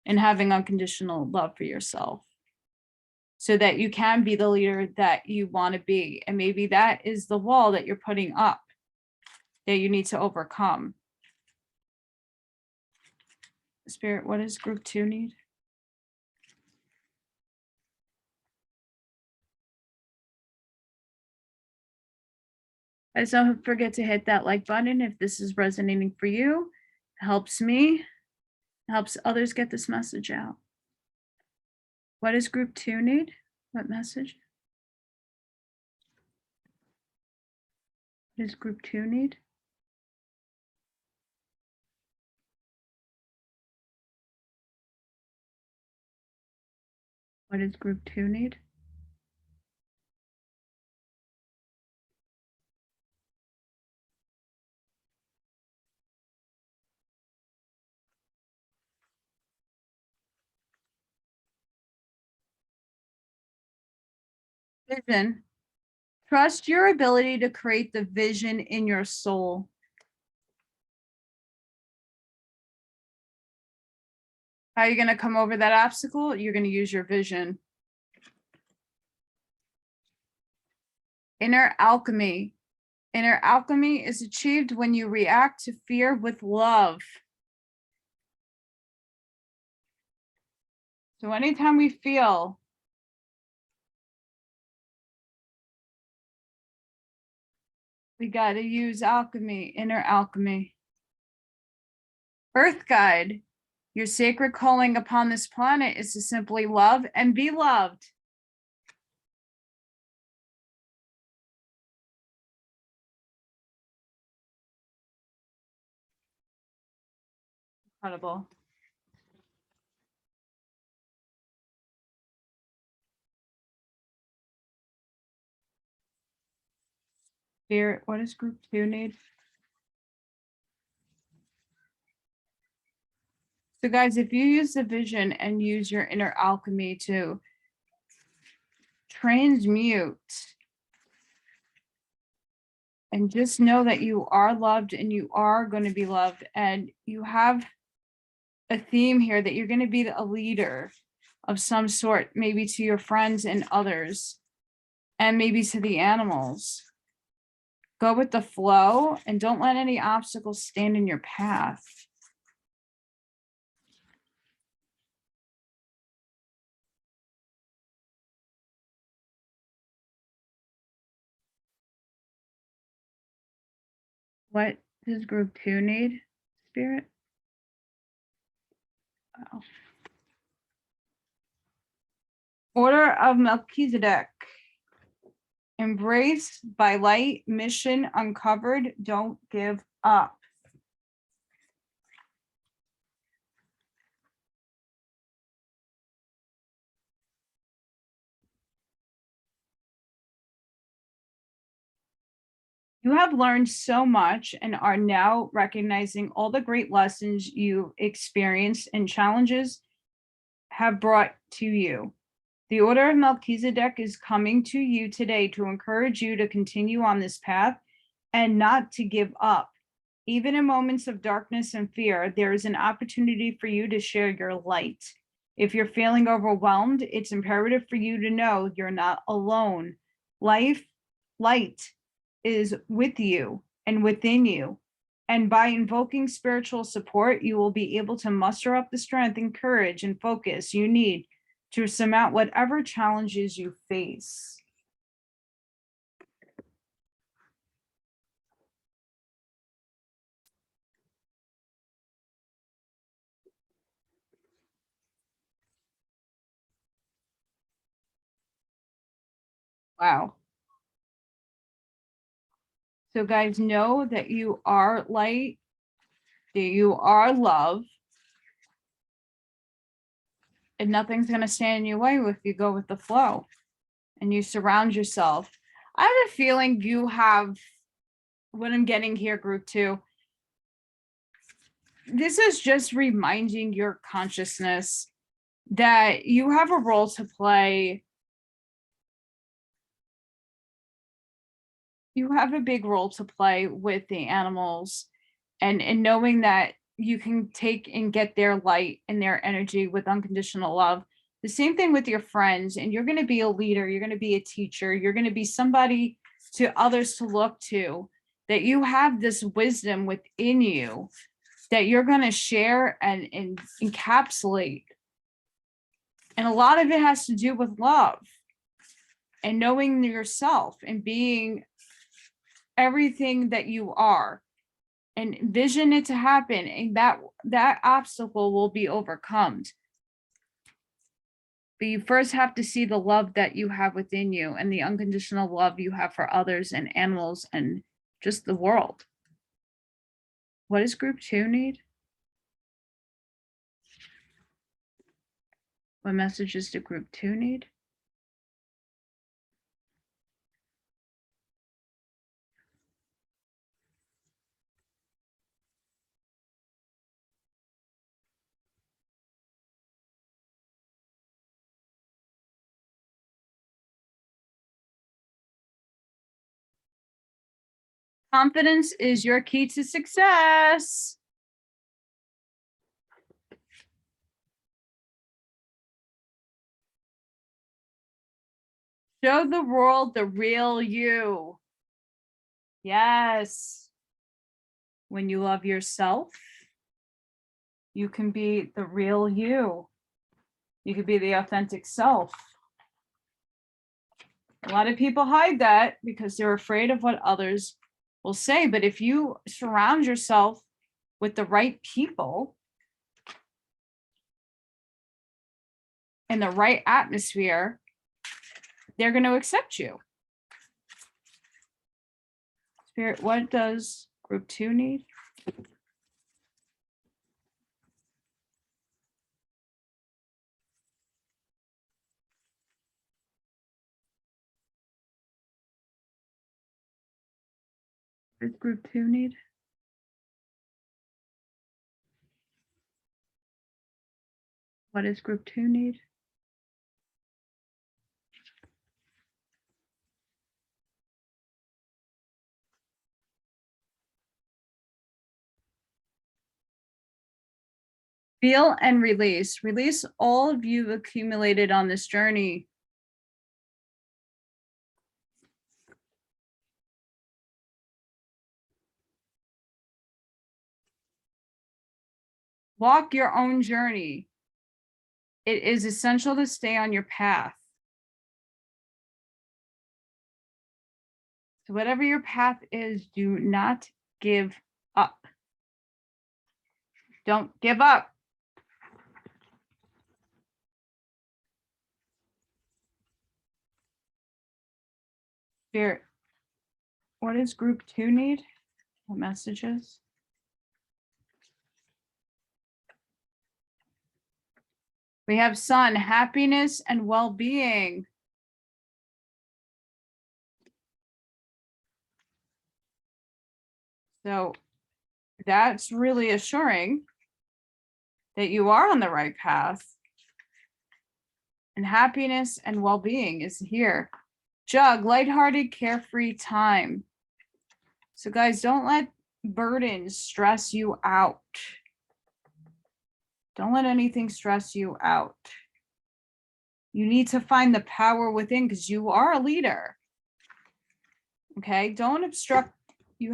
and having unconditional love for yourself, so that you can be the leader that you want to be. And maybe that is the wall that you're putting up that you need to overcome. Spirit, what does group 2 need? Guys, don't forget to hit that like button if this is resonating for you. It helps me, it helps others get this message out. What does group 2 need? What message? What does group 2 need? What does group 2 need? Vision. Trust your ability to create the vision in your soul. How are you going to come over that obstacle? You're going to use your vision. Inner alchemy. Inner alchemy is achieved when you react to fear with love. So anytime we feel we got to use alchemy, inner alchemy. Earth guide. Your sacred calling upon this planet is to simply love and be loved. Incredible. Spirit, what does group 2 need? So guys, if you use the vision and use your inner alchemy to transmute, and just know that you are loved and you are going to be loved, and you have a theme here that you're going to be a leader of some sort, maybe to your friends and others, and maybe to the animals. Go with the flow and don't let any obstacles stand in your path. What does group 2 need, Spirit? Wow. Order of Melchizedek. Embraced by light, mission uncovered, don't give up. You have learned so much and are now recognizing all the great lessons you experienced and challenges have brought to you. The Order of Melchizedek is coming to you today to encourage you to continue on this path and not to give up. Even in moments of darkness and fear, there is an opportunity for you to share your light. If you're feeling overwhelmed, it's imperative for you to know you're not alone. Light is with you and within you. And by invoking spiritual support, you will be able to muster up the strength and courage and focus you need to surmount whatever challenges you face. Wow. So guys, know that you are light, that you are love, and nothing's going to stand in your way if you go with the flow and you surround yourself. I have a feeling you have what I'm getting here, group 2. This is just reminding your consciousness that you have a role to play. You have a big role to play with the animals, and knowing that you can take and get their light and their energy with unconditional love. The same thing with your friends, and you're going to be a leader, you're going to be a teacher, you're going to be somebody to others to look to, that you have this wisdom within you that you're going to share and encapsulate. And a lot of it has to do with love and knowing yourself and being everything that you are, and envision it to happen, and that obstacle will be overcome. But you first have to see the love that you have within you and the unconditional love you have for others and animals and just the world. What does group 2 need? What messages do group 2 need? Confidence is your key to success. Show the world the real you. Yes. When you love yourself, you can be the real you. You could be the authentic self. A lot of people hide that because they're afraid of what others will say. But if you surround yourself with the right people and the right atmosphere, they're going to accept you. Spirit, what does group 2 need? What does group 2 need? What does group 2 need? Feel and release. Release all of you've accumulated on this journey. Walk your own journey. It is essential to stay on your path. So whatever your path is, do not give up. Don't give up. Spirit, what does group 2 need? What messages? We have Sun, happiness and well-being. So that's really assuring that you are on the right path. And happiness and well-being is here. Jug, lighthearted, carefree time. So guys, don't let burdens stress you out. Don't let anything stress you out. You need to find the power within because you are a leader. Okay, don't obstruct. You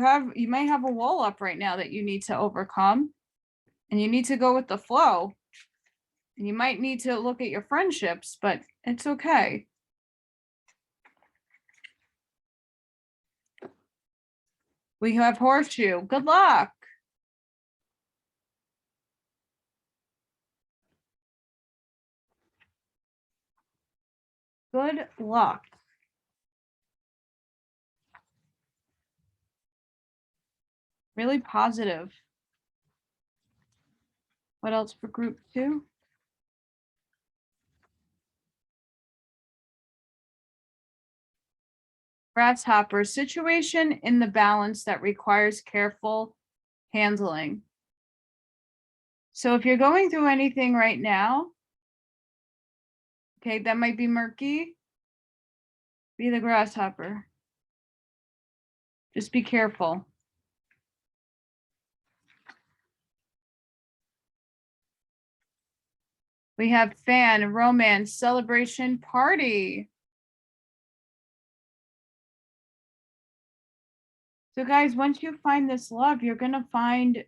might have a wall up right now that you need to overcome, and you need to go with the flow. And you might need to look at your friendships, but it's okay. We have horseshoe. Good luck. Good luck. Really positive. What else for group 2? Grasshopper, situation in the balance that requires careful handling. So if you're going through anything right now, okay, that might be murky, be the grasshopper. Just be careful. We have fan, romance, celebration, party. So guys, once you find this love, you're going to find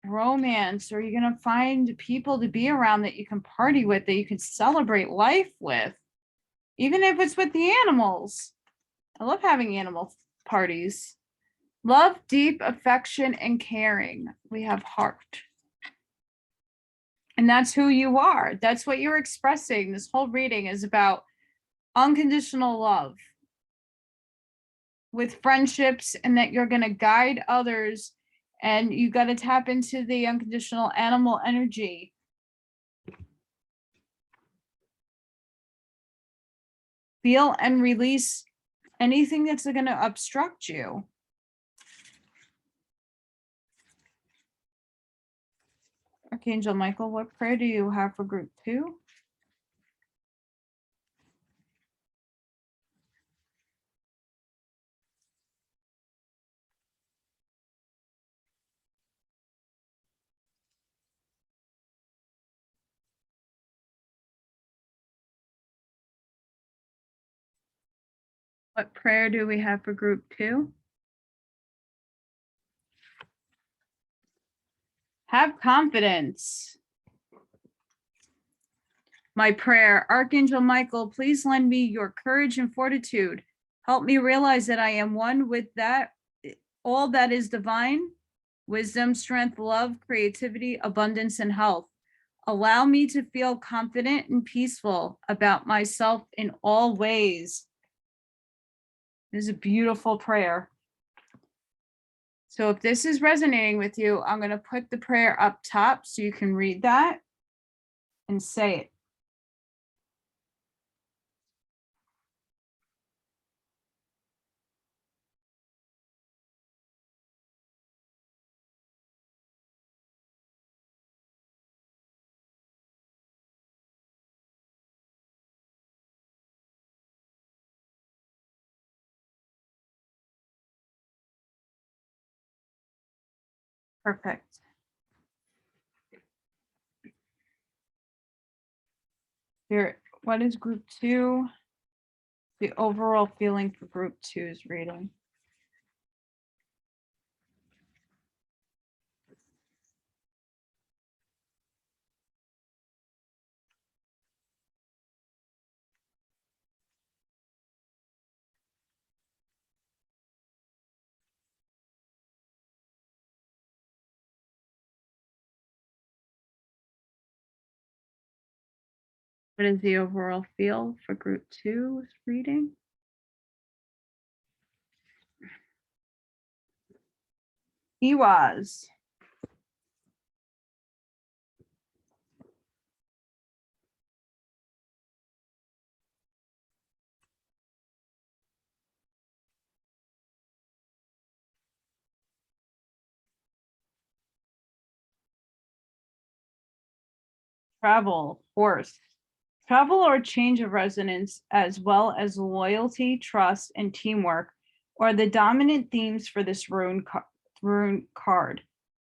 romance, or you're going to find people to be around that you can party with, that you can celebrate life with, even if it's with the animals. I love having animal parties. Love, deep affection, and caring. We have heart. And that's who you are. That's what you're expressing. This whole reading is about unconditional love with friendships, and that you're going to guide others, and you got to tap into the unconditional animal energy. Feel and release anything that's going to obstruct you. Archangel Michael, what prayer do you have for group 2? What prayer do we have for group 2? Have confidence. My prayer, Archangel Michael, please lend me your courage and fortitude. Help me realize that I am one with that, all that is divine, wisdom, strength, love, creativity, abundance, and health. Allow me to feel confident and peaceful about myself in all ways. This is a beautiful prayer. So if this is resonating with you, I'm going to put the prayer up top so you can read that and say it. Perfect. Here, what is group 2? The overall feeling for group 2's reading. What is the overall feel for group 2's reading? Iwas. Travel, horse. Travel or change of residence, as well as loyalty, trust, and teamwork, are the dominant themes for this rune card,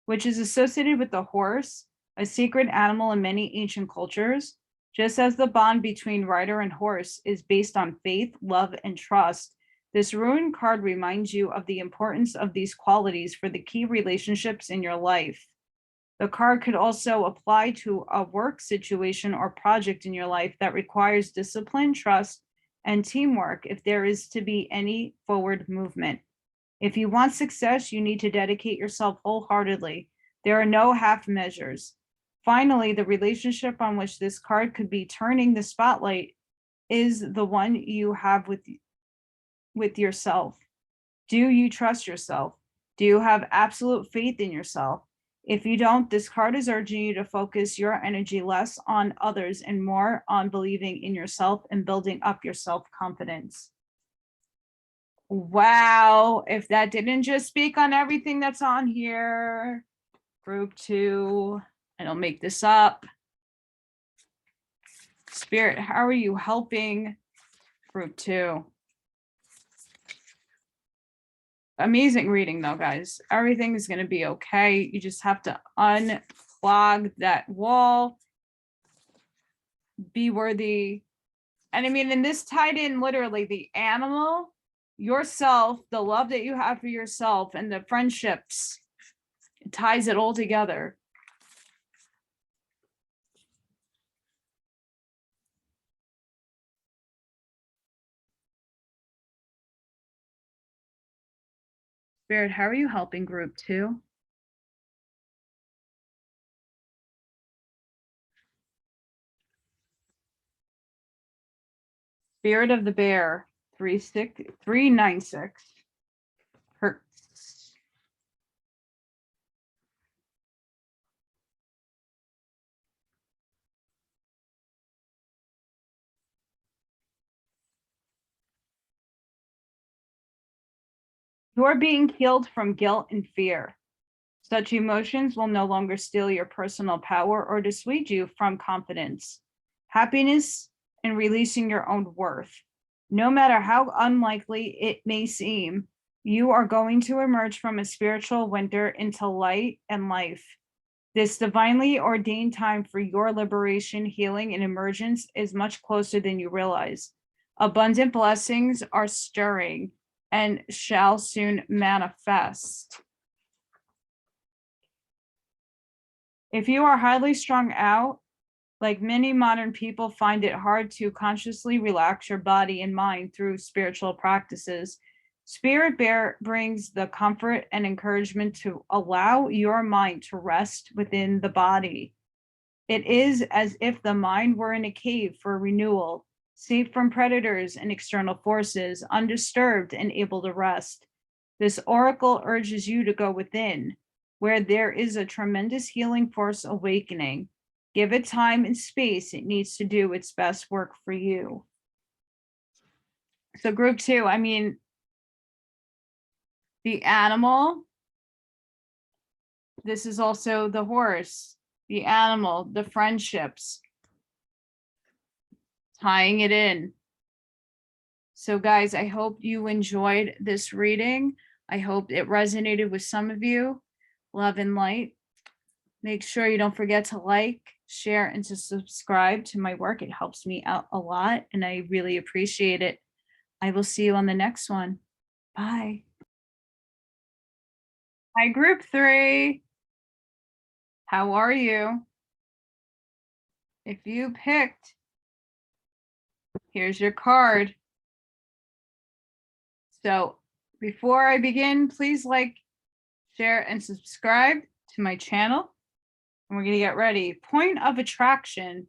which is associated with the horse, a sacred animal in many ancient cultures. Just as the bond between rider and horse is based on faith, love, and trust, this rune card reminds you of the importance of these qualities for the key relationships in your life. The card could also apply to a work situation or project in your life that requires discipline, trust, and teamwork if there is to be any forward movement. If you want success, you need to dedicate yourself wholeheartedly. There are no half measures. Finally, the relationship on which this card could be turning the spotlight is the one you have with yourself. Do you trust yourself? Do you have absolute faith in yourself? If you don't, this card is urging you to focus your energy less on others and more on believing in yourself and building up your self-confidence. Wow, if that didn't just speak on everything that's on here. Group 2, I don't make this up. Spirit, how are you helping group 2? Amazing reading though, guys. Everything is going to be okay. You just have to unclog that wall, be worthy. And I mean, and this tied in literally the animal, yourself, the love that you have for yourself, and the friendships. It ties it all together. Spirit, how are you helping group 2? Spirit of the Bear, 396. Hertz. You are being healed from guilt and fear. Such emotions will no longer steal your personal power or dissuade you from confidence, happiness, and releasing your own worth. No matter how unlikely it may seem, you are going to emerge from a spiritual winter into light and life. This divinely ordained time for your liberation, healing, and emergence is much closer than you realize. Abundant blessings are stirring and shall soon manifest. If you are highly strung out, like many modern people find it hard to consciously relax your body and mind through spiritual practices, Spirit Bear brings the comfort and encouragement to allow your mind to rest within the body. It is as if the mind were in a cave for renewal, safe from predators and external forces, undisturbed and able to rest. This oracle urges you to go within, where there is a tremendous healing force awakening. Give it time and space. It needs to do its best work for you. So group 2, I mean, the animal, this is also the horse, the animal, the friendships, tying it in. So guys, I hope you enjoyed this reading. I hope it resonated with some of you. Love and light. Make sure you don't forget to like, share, and to subscribe to my work. It helps me out a lot, and I really appreciate it. I will see you on the next one. Bye. Hi, group 3. How are you? If you picked, here's your card. So before I begin, please like, share, and subscribe to my channel. And we're going to get ready. Point of attraction.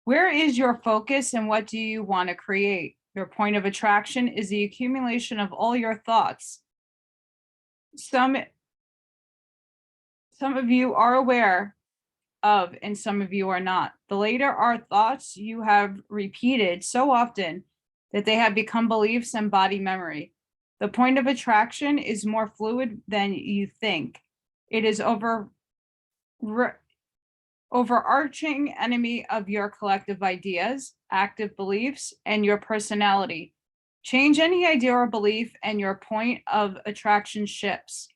Where is your focus and what do you want to create? Your point of attraction is the accumulation of all your thoughts. Some of you are aware of, and some of you are not. The later are thoughts you have repeated so often that they have become beliefs and body memory. The point of attraction is more fluid than you think. It is overarching enemy of your collective ideas, active beliefs, and your personality. Change any idea or belief, and your point of attraction shifts.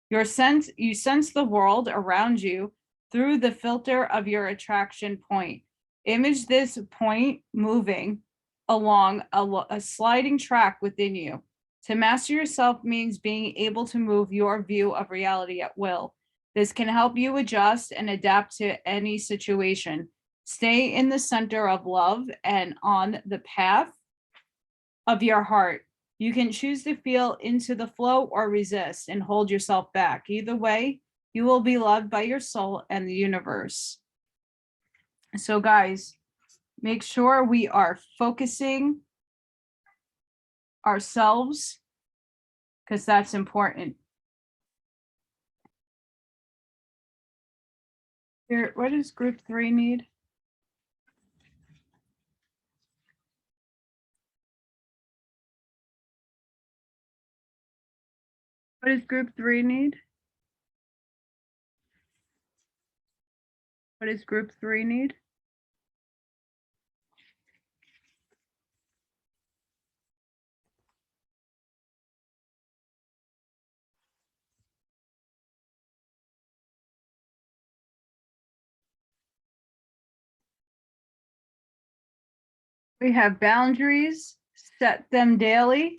You sense the world around you through the filter of your attraction point. Image this point moving along a sliding track within you. To master yourself means being able to move your view of reality at will. This can help you adjust and adapt to any situation. Stay in the center of love and on the path of your heart. You can choose to feel into the flow or resist and hold yourself back. Either way, you will be loved by your soul and the universe. So, guys, make sure we are focusing ourselves because that's important. Here, what does group 3 need? What does group 3 need? What does group 3 need? We have boundaries, set them daily.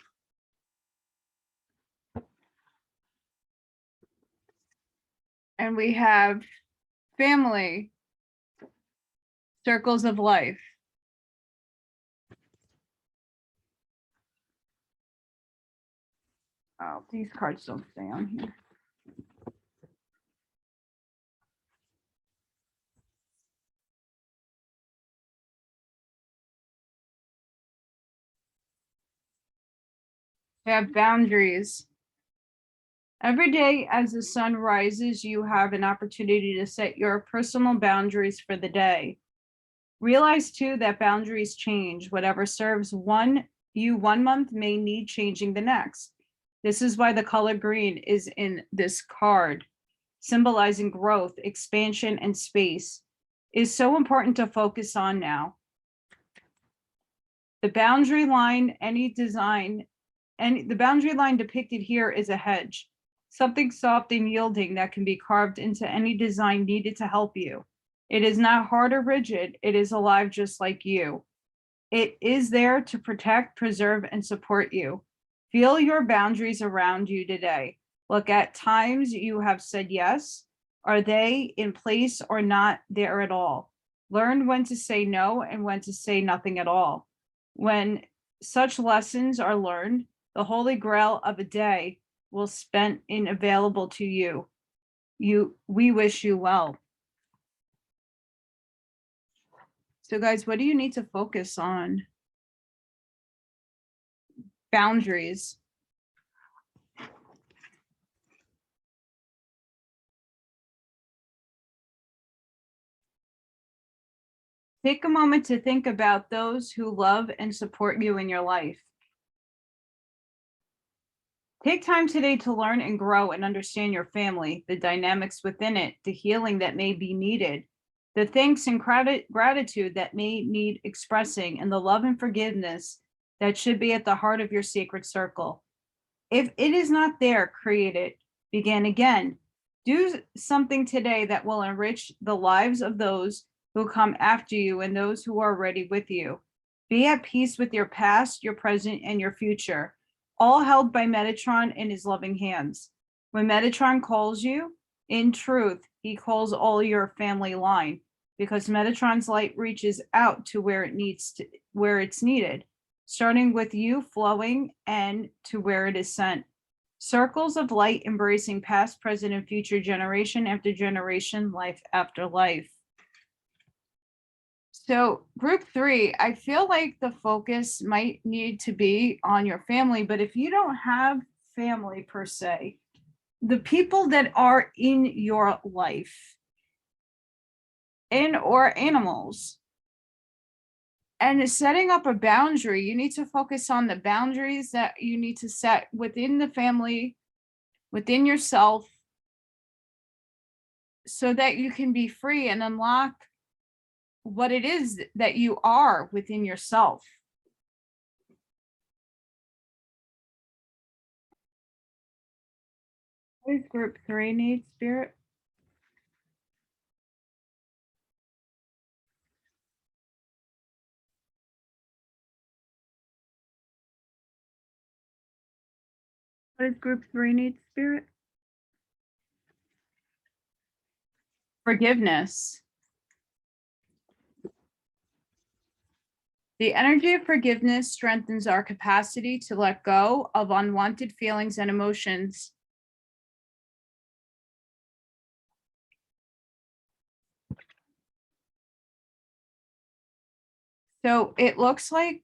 And we have family, circles of life. Oh, these cards don't stay on here. We have boundaries. Every day as the sun rises, you have an opportunity to set your personal boundaries for the day. Realize too that boundaries change. Whatever serves you 1 month may need changing the next. This is why the color green is in this card, symbolizing growth, expansion, and space, is so important to focus on now. The boundary line, the boundary line depicted here is a hedge, something soft and yielding that can be carved into any design needed to help you. It is not hard or rigid, it is alive just like you. It is there to protect, preserve, and support you. Feel your boundaries around you today. Look at times you have said yes. Are they in place or not there at all? Learn when to say no and when to say nothing at all. When such lessons are learned, the holy grail of a day will spent in available to you. We wish you well. So guys, what do you need to focus on? Boundaries. Take a moment to think about those who love and support you in your life. Take time today to learn and grow and understand your family, the dynamics within it, the healing that may be needed, the thanks and gratitude that may need expressing, and the love and forgiveness that should be at the heart of your sacred circle. If it is not there, create it. Begin again. Do something today that will enrich the lives of those who come after you and those who are already with you. Be at peace with your past, your present, and your future, all held by Metatron in his loving hands. When Metatron calls you, in truth, he calls all your family line, because Metatron's light reaches out to where it's needed, starting with you flowing and to where it is sent. Circles of light embracing past, present, and future, generation after generation, life after life. So group 3, I feel like the focus might need to be on your family, but if you don't have family per se, the people that are in your life or animals, and setting up a boundary, you need to focus on the boundaries that you need to set within the family, within yourself, so that you can be free and unlock what it is that you are within yourself. What does group 3 need, Spirit? What does group 3 need, Spirit? Forgiveness. The energy of forgiveness strengthens our capacity to let go of unwanted feelings and emotions. So it looks like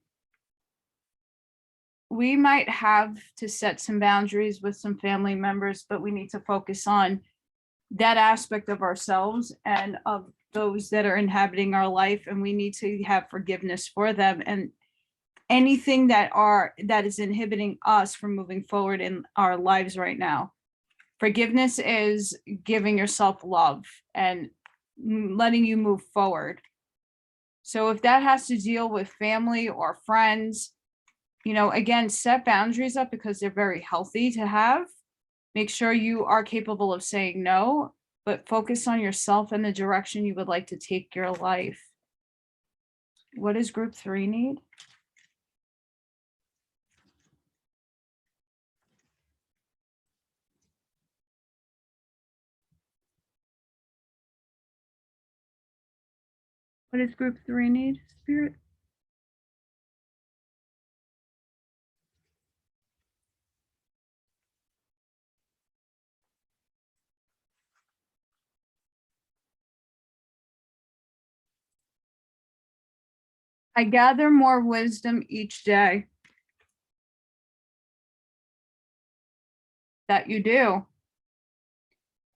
we might have to set some boundaries with some family members, but we need to focus on that aspect of ourselves and of those that are inhabiting our life, and we need to have forgiveness for them and anything that is inhibiting us from moving forward in our lives right now. Forgiveness is giving yourself love and letting you move forward. So if that has to deal with family or friends, again, set boundaries up because they're very healthy to have. Make sure you are capable of saying no, but focus on yourself and the direction you would like to take your life. What does group 3 need? What does group 3 need, Spirit? I gather more wisdom each day. That you do.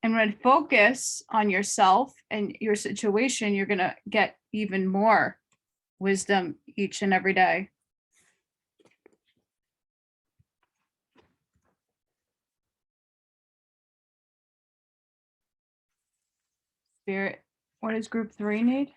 And when focus on yourself and your situation, you're going to get even more wisdom each and every day. Spirit, what does group 3 need?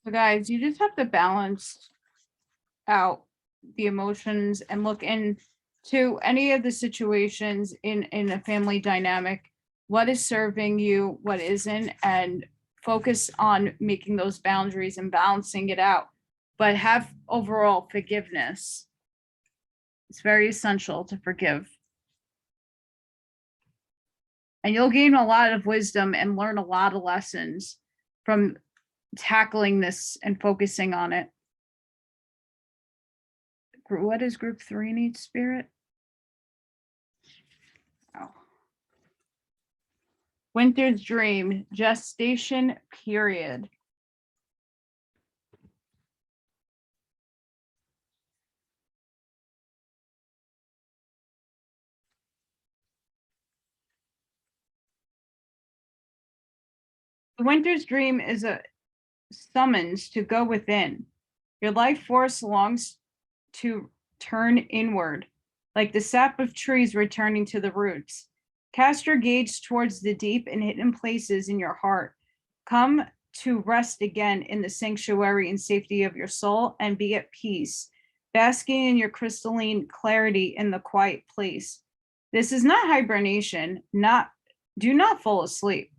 So guys, you just have to balance out the emotions and look into any of the situations in a family dynamic. What is serving you, what isn't, and focus on making those boundaries and balancing it out. But have overall forgiveness. It's very essential to forgive. And you'll gain a lot of wisdom and learn a lot of lessons from tackling this and focusing on it. What does group 3 need, Spirit? Oh. Winter's Dream, gestation period. The Winter's Dream is a summons to go within. Your life force longs to turn inward, like the sap of trees returning to the roots. Cast your gaze towards the deep and hidden places in your heart. Come to rest again in the sanctuary and safety of your soul and be at peace, basking in your crystalline clarity in the quiet place. This is not hibernation, do not fall asleep.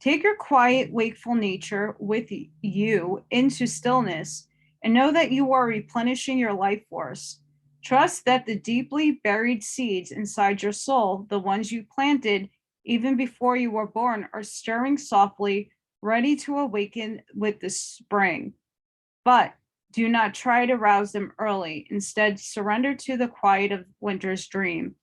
Take your quiet, wakeful nature with you into stillness and know that you are replenishing your life force. Trust that the deeply buried seeds inside your soul, the ones you planted even before you were born, are stirring softly, ready to awaken with the spring. But do not try to rouse them early. Instead, surrender to the quiet of Winter's Dream.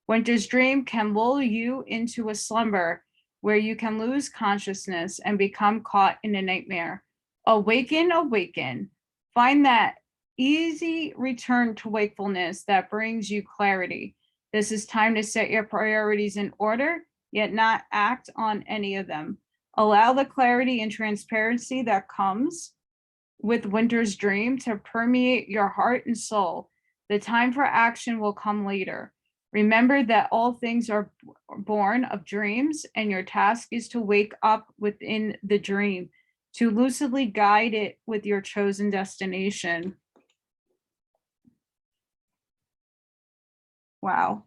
Winter's Dream can lull you into a slumber where you can lose consciousness and become caught in a nightmare. Awaken, awaken. Find that easy return to wakefulness that brings you clarity. This is time to set your priorities in order yet not act on any of them. Allow the clarity and transparency that comes with winter's dream to permeate your heart and soul. The time for action will come later. Remember that all things are born of dreams, and your task is to wake up within the dream, to lucidly guide it with your chosen destination. Wow.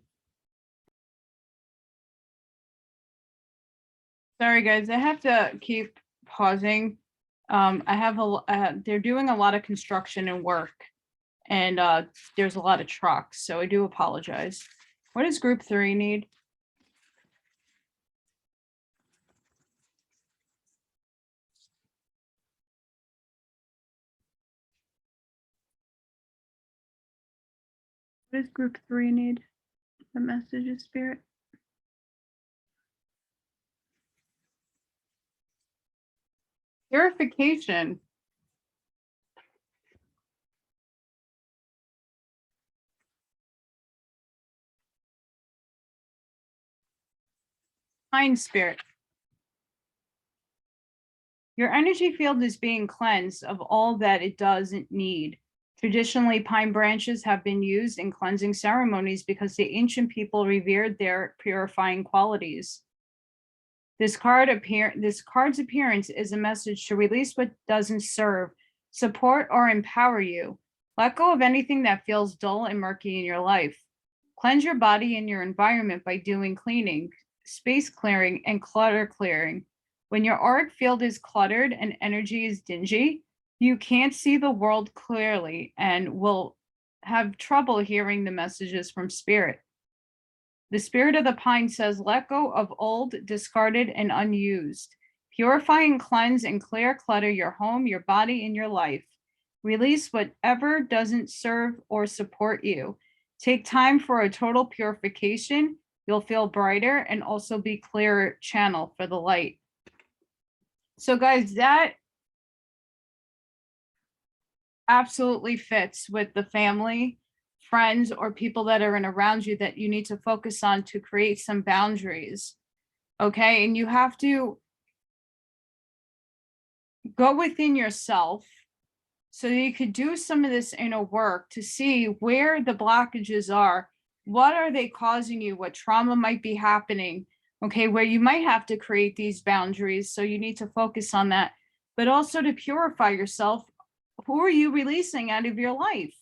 Sorry, guys, I have to keep pausing. I have they're doing a lot of construction and work, and there's a lot of trucks, so I do apologize. What does group 3 need? What does group 3 need? The message of spirit. Purification. Pine spirit. Your energy field is being cleansed of all that it doesn't need. Traditionally, pine branches have been used in cleansing ceremonies because the ancient people revered their purifying qualities. This card's appearance is a message to release what doesn't serve, support, or empower you. Let go of anything that feels dull and murky in your life. Cleanse your body and your environment by doing cleaning, space clearing, and clutter clearing. When your auric field is cluttered and energy is dingy, you can't see the world clearly and will have trouble hearing the messages from spirit. The spirit of the pine says, let go of old, discarded, and unused. Purify and cleanse and clear clutter your home, your body, and your life. Release whatever doesn't serve or support you. Take time for a total purification. You'll feel brighter and also be clearer channel for the light. So guys, that absolutely fits with the family, friends, or people that are in around you that you need to focus on to create some boundaries. Okay. And you have to go within yourself so you could do some of this inner work to see where the blockages are. What are they causing you? What trauma might be happening? Okay, where you might have to create these boundaries. So you need to focus on that, but also to purify yourself. Who are you releasing out of your life?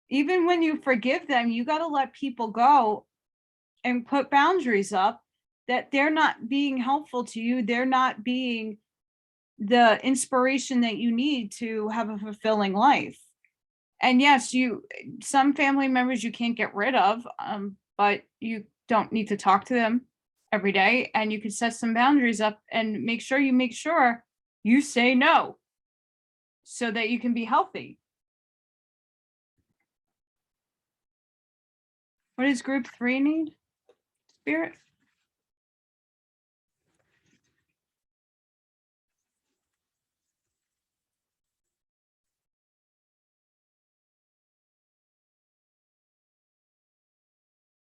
Even when you forgive them, you got to let people go and put boundaries up that they're not being helpful to you. They're not being the inspiration that you need to have a fulfilling life. And yes, some family members you can't get rid of, but you don't need to talk to them every day, and you can set some boundaries up and make sure you say no so that you can be healthy. What does group 3 need? Spirit.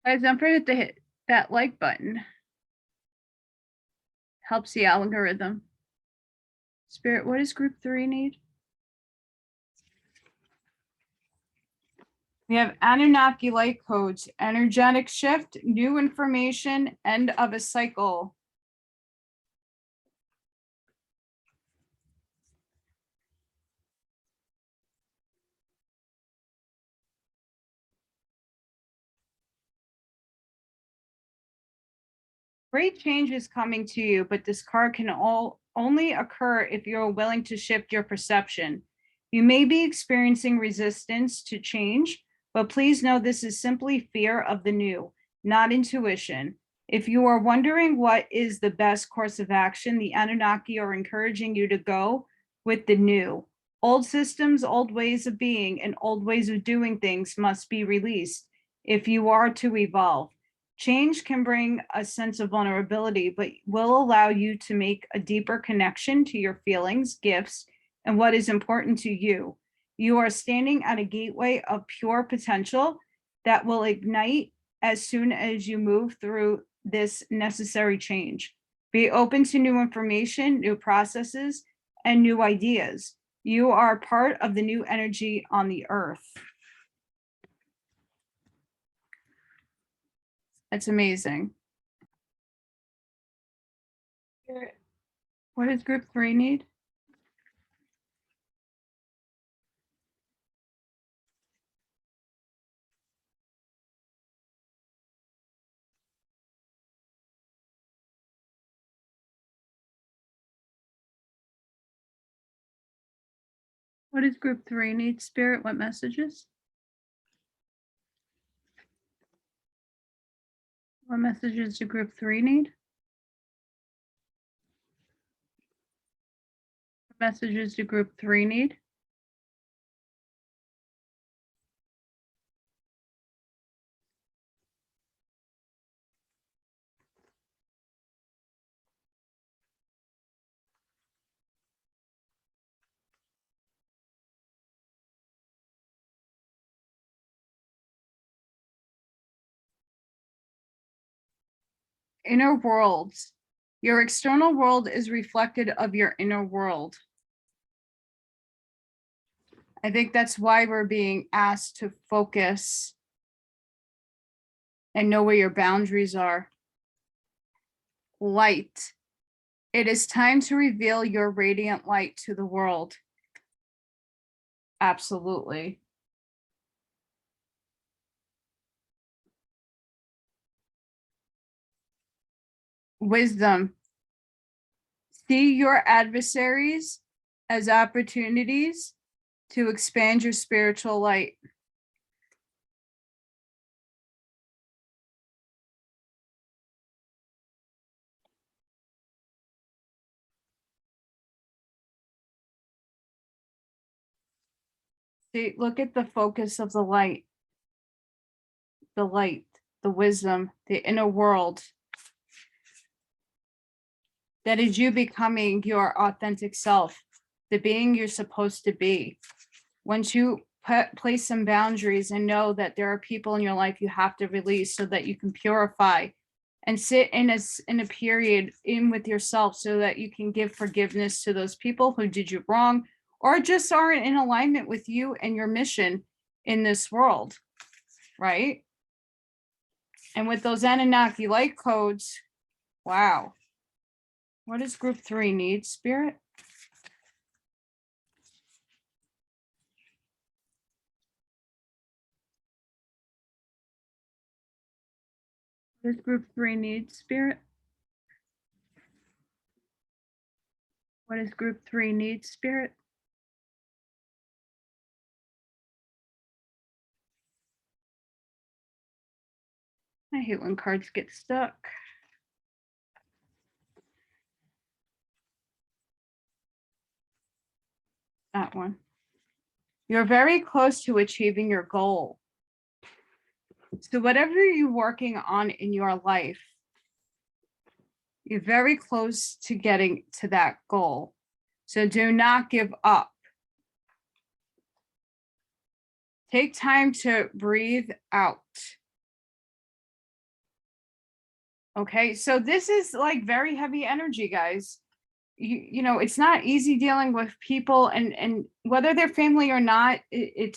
Guys, don't forget to hit that like button. Helps the algorithm. Spirit, what does group 3 need? We have Anunnaki light codes, energetic shift, new information, end of a cycle. Great change is coming to you, but this card can only occur if you're willing to shift your perception. You may be experiencing resistance to change, but please know this is simply fear of the new, not intuition. If you are wondering what is the best course of action, the Anunnaki are encouraging you to go with the new. Old systems, old ways of being, and old ways of doing things must be released if you are to evolve. Change can bring a sense of vulnerability, but will allow you to make a deeper connection to your feelings, gifts, and what is important to you. You are standing at a gateway of pure potential that will ignite as soon as you move through this necessary change. Be open to new information, new processes, and new ideas. You are part of the new energy on the earth. That's amazing. What does group 3 need? What does group 3 need, Spirit? What messages? What messages do group 3 need? What messages do group 3 need? Inner worlds. Your external world is reflected of your inner world. I think that's why we're being asked to focus and know where your boundaries are. Light. It is time to reveal your radiant light to the world. Absolutely. Wisdom. See your adversaries as opportunities to expand your spiritual light. See, look at the focus of the light, the wisdom, the inner world. That is you becoming your authentic self, the being you're supposed to be. Once you place some boundaries and know that there are people in your life you have to release so that you can purify and sit in a period in with yourself so that you can give forgiveness to those people who did you wrong or just aren't in alignment with you and your mission in this world, right? And with those Anunnaki light codes, wow. What does group 3 need, Spirit? What does group 3 need, Spirit? What does group 3 need, Spirit? I hate when cards get stuck. That one. You're very close to achieving your goal. So whatever you're working on in your life, you're very close to getting to that goal. So do not give up. Take time to breathe out. Okay, so this is like very heavy energy, guys. You know, it's not easy dealing with people and whether they're family or not, it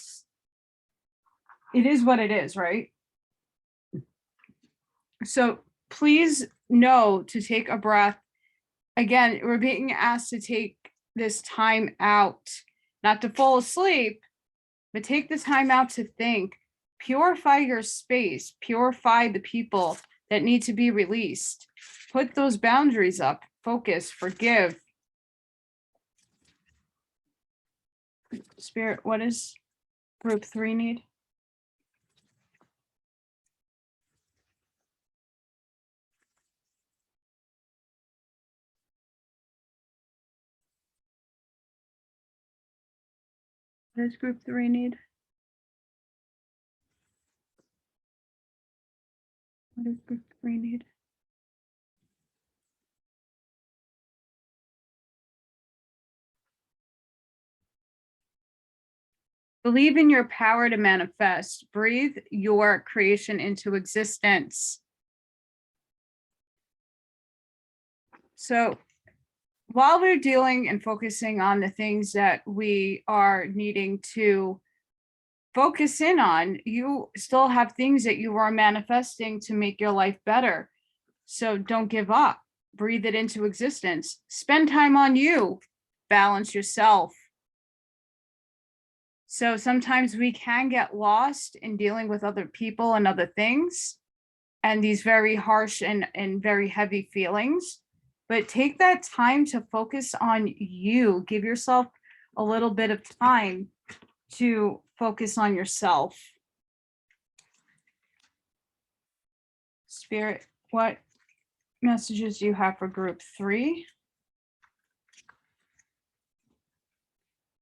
is what it is, right? So please know to take a breath. Again, we're being asked to take this time out, not to fall asleep, but take the time out to think, purify your space, purify the people that need to be released, put those boundaries up, focus, forgive. Spirit, what does group 3 need? What does group 3 need? What does group 3 need? Believe in your power to manifest. Breathe your creation into existence. So while we're dealing and focusing on the things that we are needing to focus in on, you still have things that you are manifesting to make your life better. So don't give up. Breathe it into existence. Spend time on you. Balance yourself. So sometimes we can get lost in dealing with other people and other things and these very harsh and very heavy feelings. But take that time to focus on you. Give yourself a little bit of time to focus on yourself. Spirit, what messages do you have for group 3?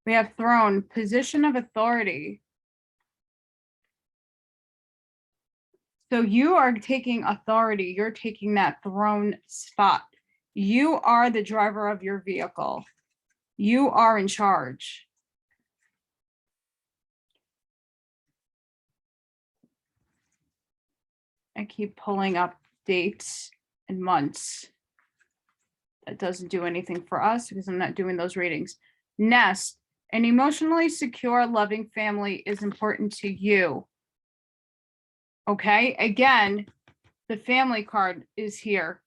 We have throne, position of authority. So you are taking authority. You're taking that throne spot. You are the driver of your vehicle. You are in charge. I keep pulling up dates and months. That doesn't do anything for us because I'm not doing those readings. Nest, an emotionally secure, loving family is important to you. Okay, again, the family card is here.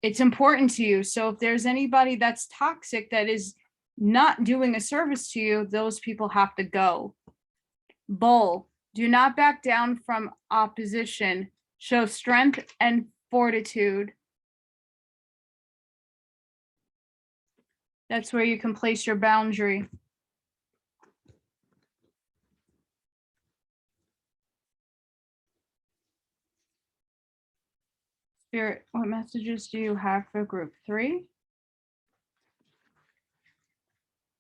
It's important to you. So if there's anybody that's toxic that is not doing a service to you, those people have to go. Bull, do not back down from opposition. Show strength and fortitude. That's where you can place your boundary. Spirit, what messages do you have for group 3?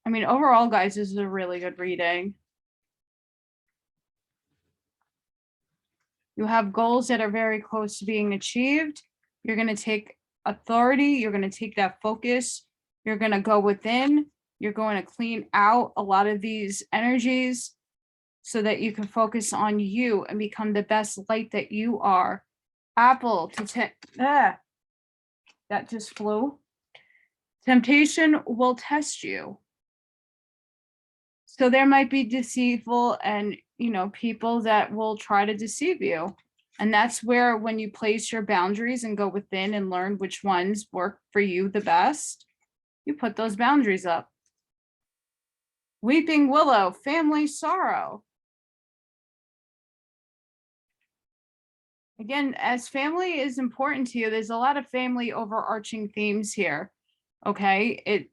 I mean, overall, guys, this is a really good reading. You have goals that are very close to being achieved. You're going to take authority. You're going to take that focus. You're going to go within. You're going to clean out a lot of these energies so that you can focus on you and become the best light that you are. Apple, that just flew. Temptation will test you. So there might be deceitful and, people that will try to deceive you. And that's where when you place your boundaries and go within and learn which ones work for you the best, you put those boundaries up. Weeping Willow, family sorrow. Again, as family is important to you, there's a lot of family overarching themes here. Okay, it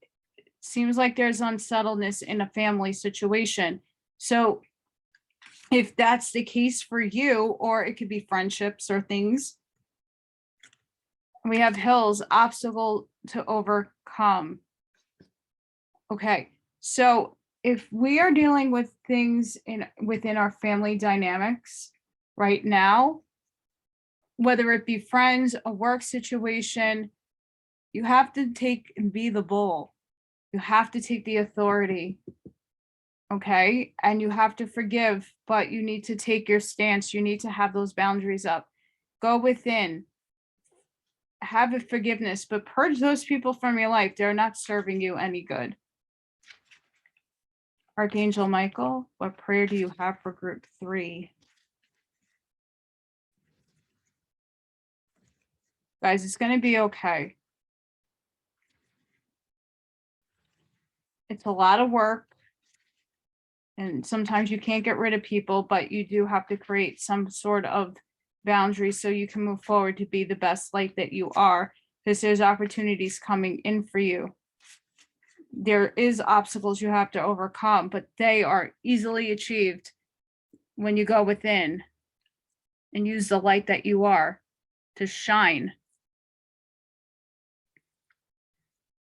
seems like there's unsettledness in a family situation. So if that's the case for you, or it could be friendships or things. We have hills, obstacle to overcome. Okay, so if we are dealing with things within our family dynamics right now, whether it be friends, a work situation, you have to take and be the bull. You have to take the authority. Okay, and you have to forgive, but you need to take your stance. You need to have those boundaries up. Go within. Have a forgiveness, but purge those people from your life. They're not serving you any good. Archangel Michael, what prayer do you have for group 3? Guys, it's going to be okay. It's a lot of work. And sometimes you can't get rid of people, but you do have to create some sort of boundaries so you can move forward to be the best light that you are, because there's opportunities coming in for you. There is obstacles you have to overcome, but they are easily achieved when you go within and use the light that you are to shine.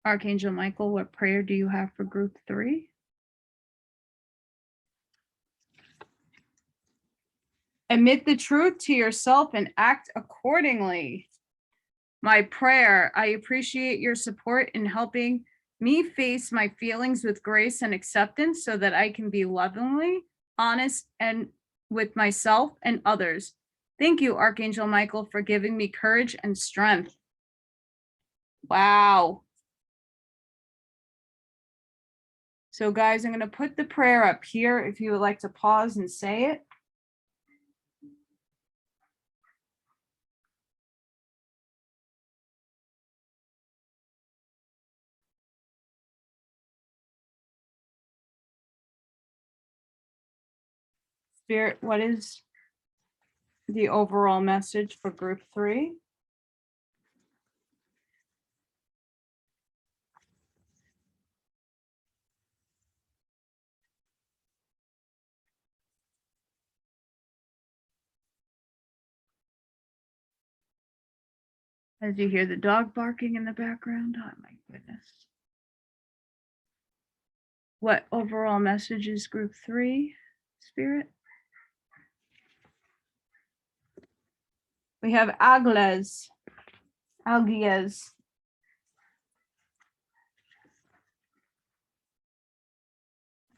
Archangel Michael, what prayer do you have for group 3? Admit the truth to yourself and act accordingly. My prayer, I appreciate your support in helping me face my feelings with grace and acceptance so that I can be lovingly honest and with myself and others. Thank you, Archangel Michael, for giving me courage and strength. Wow. So guys, I'm going to put the prayer up here if you would like to pause and say it. Spirit, what is the overall message for group 3? As you hear the dog barking in the background, oh my goodness. What overall message is group 3, Spirit? We have Agies.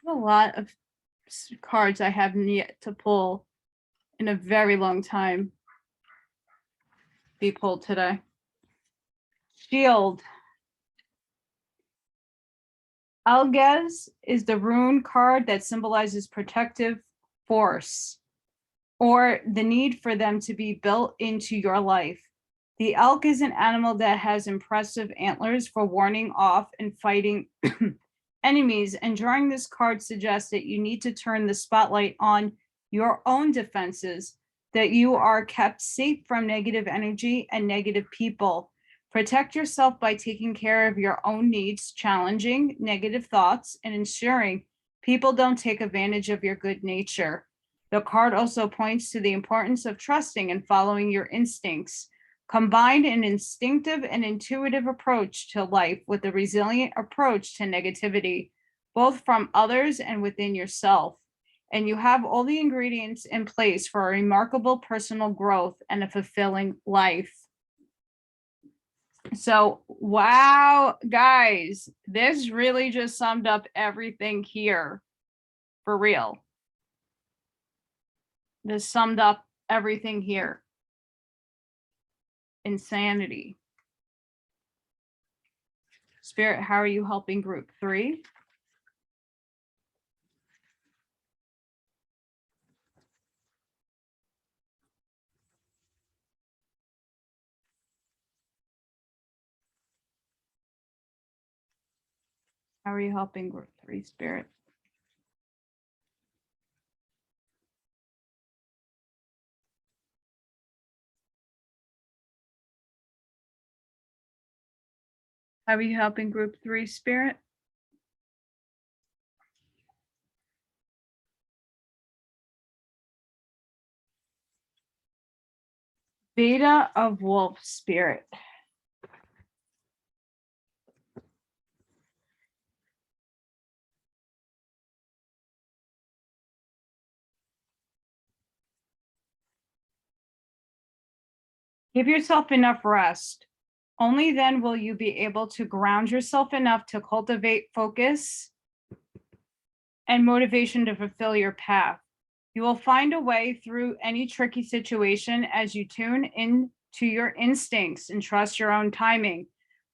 A lot of cards I haven't yet to pull in a very long time be pulled today. Shield. Alges is the rune card that symbolizes protective force or the need for them to be built into your life. The elk is an animal that has impressive antlers for warning off and fighting enemies. And drawing this card suggests that you need to turn the spotlight on your own defenses, that you are kept safe from negative energy and negative people. Protect yourself by taking care of your own needs, challenging negative thoughts, and ensuring people don't take advantage of your good nature. The card also points to the importance of trusting and following your instincts. Combine an instinctive and intuitive approach to life with a resilient approach to negativity, both from others and within yourself. And you have all the ingredients in place for a remarkable personal growth and a fulfilling life. So, wow, guys, this really just summed up everything here for real. This summed up everything here. Insanity. Spirit, how are you helping group 3? How are you helping group 3, Spirit? How are you helping group 3, Spirit? Beta of Wolf, Spirit. Give yourself enough rest. Only then will you be able to ground yourself enough to cultivate focus and motivation to fulfill your path. You will find a way through any tricky situation as you tune in to your instincts and trust your own timing.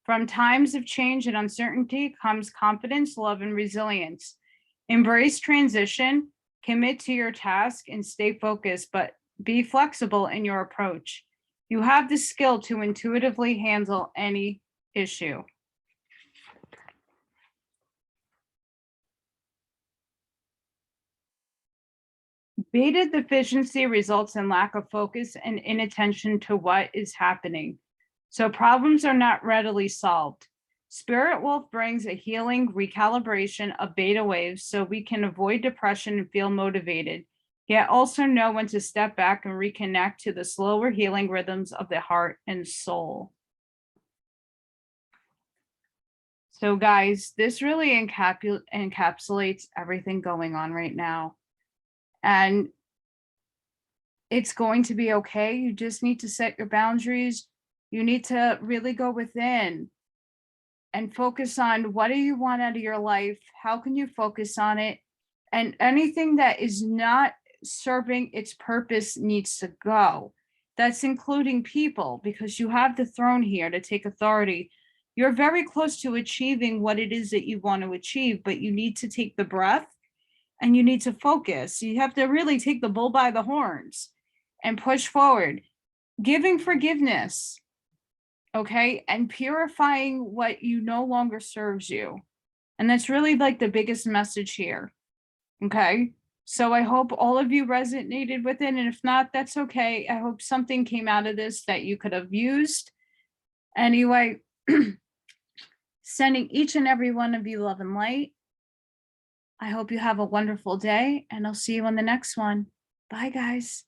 From times of change and uncertainty comes confidence, love, and resilience. Embrace transition, commit to your task, and stay focused, but be flexible in your approach. You have the skill to intuitively handle any issue. Beta deficiency results in lack of focus and inattention to what is happening. So problems are not readily solved. Spirit Wolf brings a healing recalibration of beta waves so we can avoid depression and feel motivated, yet also know when to step back and reconnect to the slower healing rhythms of the heart and soul. So guys, this really encapsulates everything going on right now. And it's going to be okay. You just need to set your boundaries. You need to really go within and focus on what do you want out of your life? How can you focus on it? And anything that is not serving its purpose needs to go. That's including people, because you have the throne here to take authority You're very close to achieving what it is that you want to achieve, but you need to take the breath and you need to focus. You have to really take the bull by the horns and push forward, giving forgiveness, okay, and purifying what you no longer serves you. And that's really like the biggest message here, okay? So I hope all of you resonated with it, and if not, that's okay. I hope something came out of this that you could have used. Anyway, sending each and every one of you love and light. I hope you have a wonderful day, and I'll see you on the next one. Bye, guys.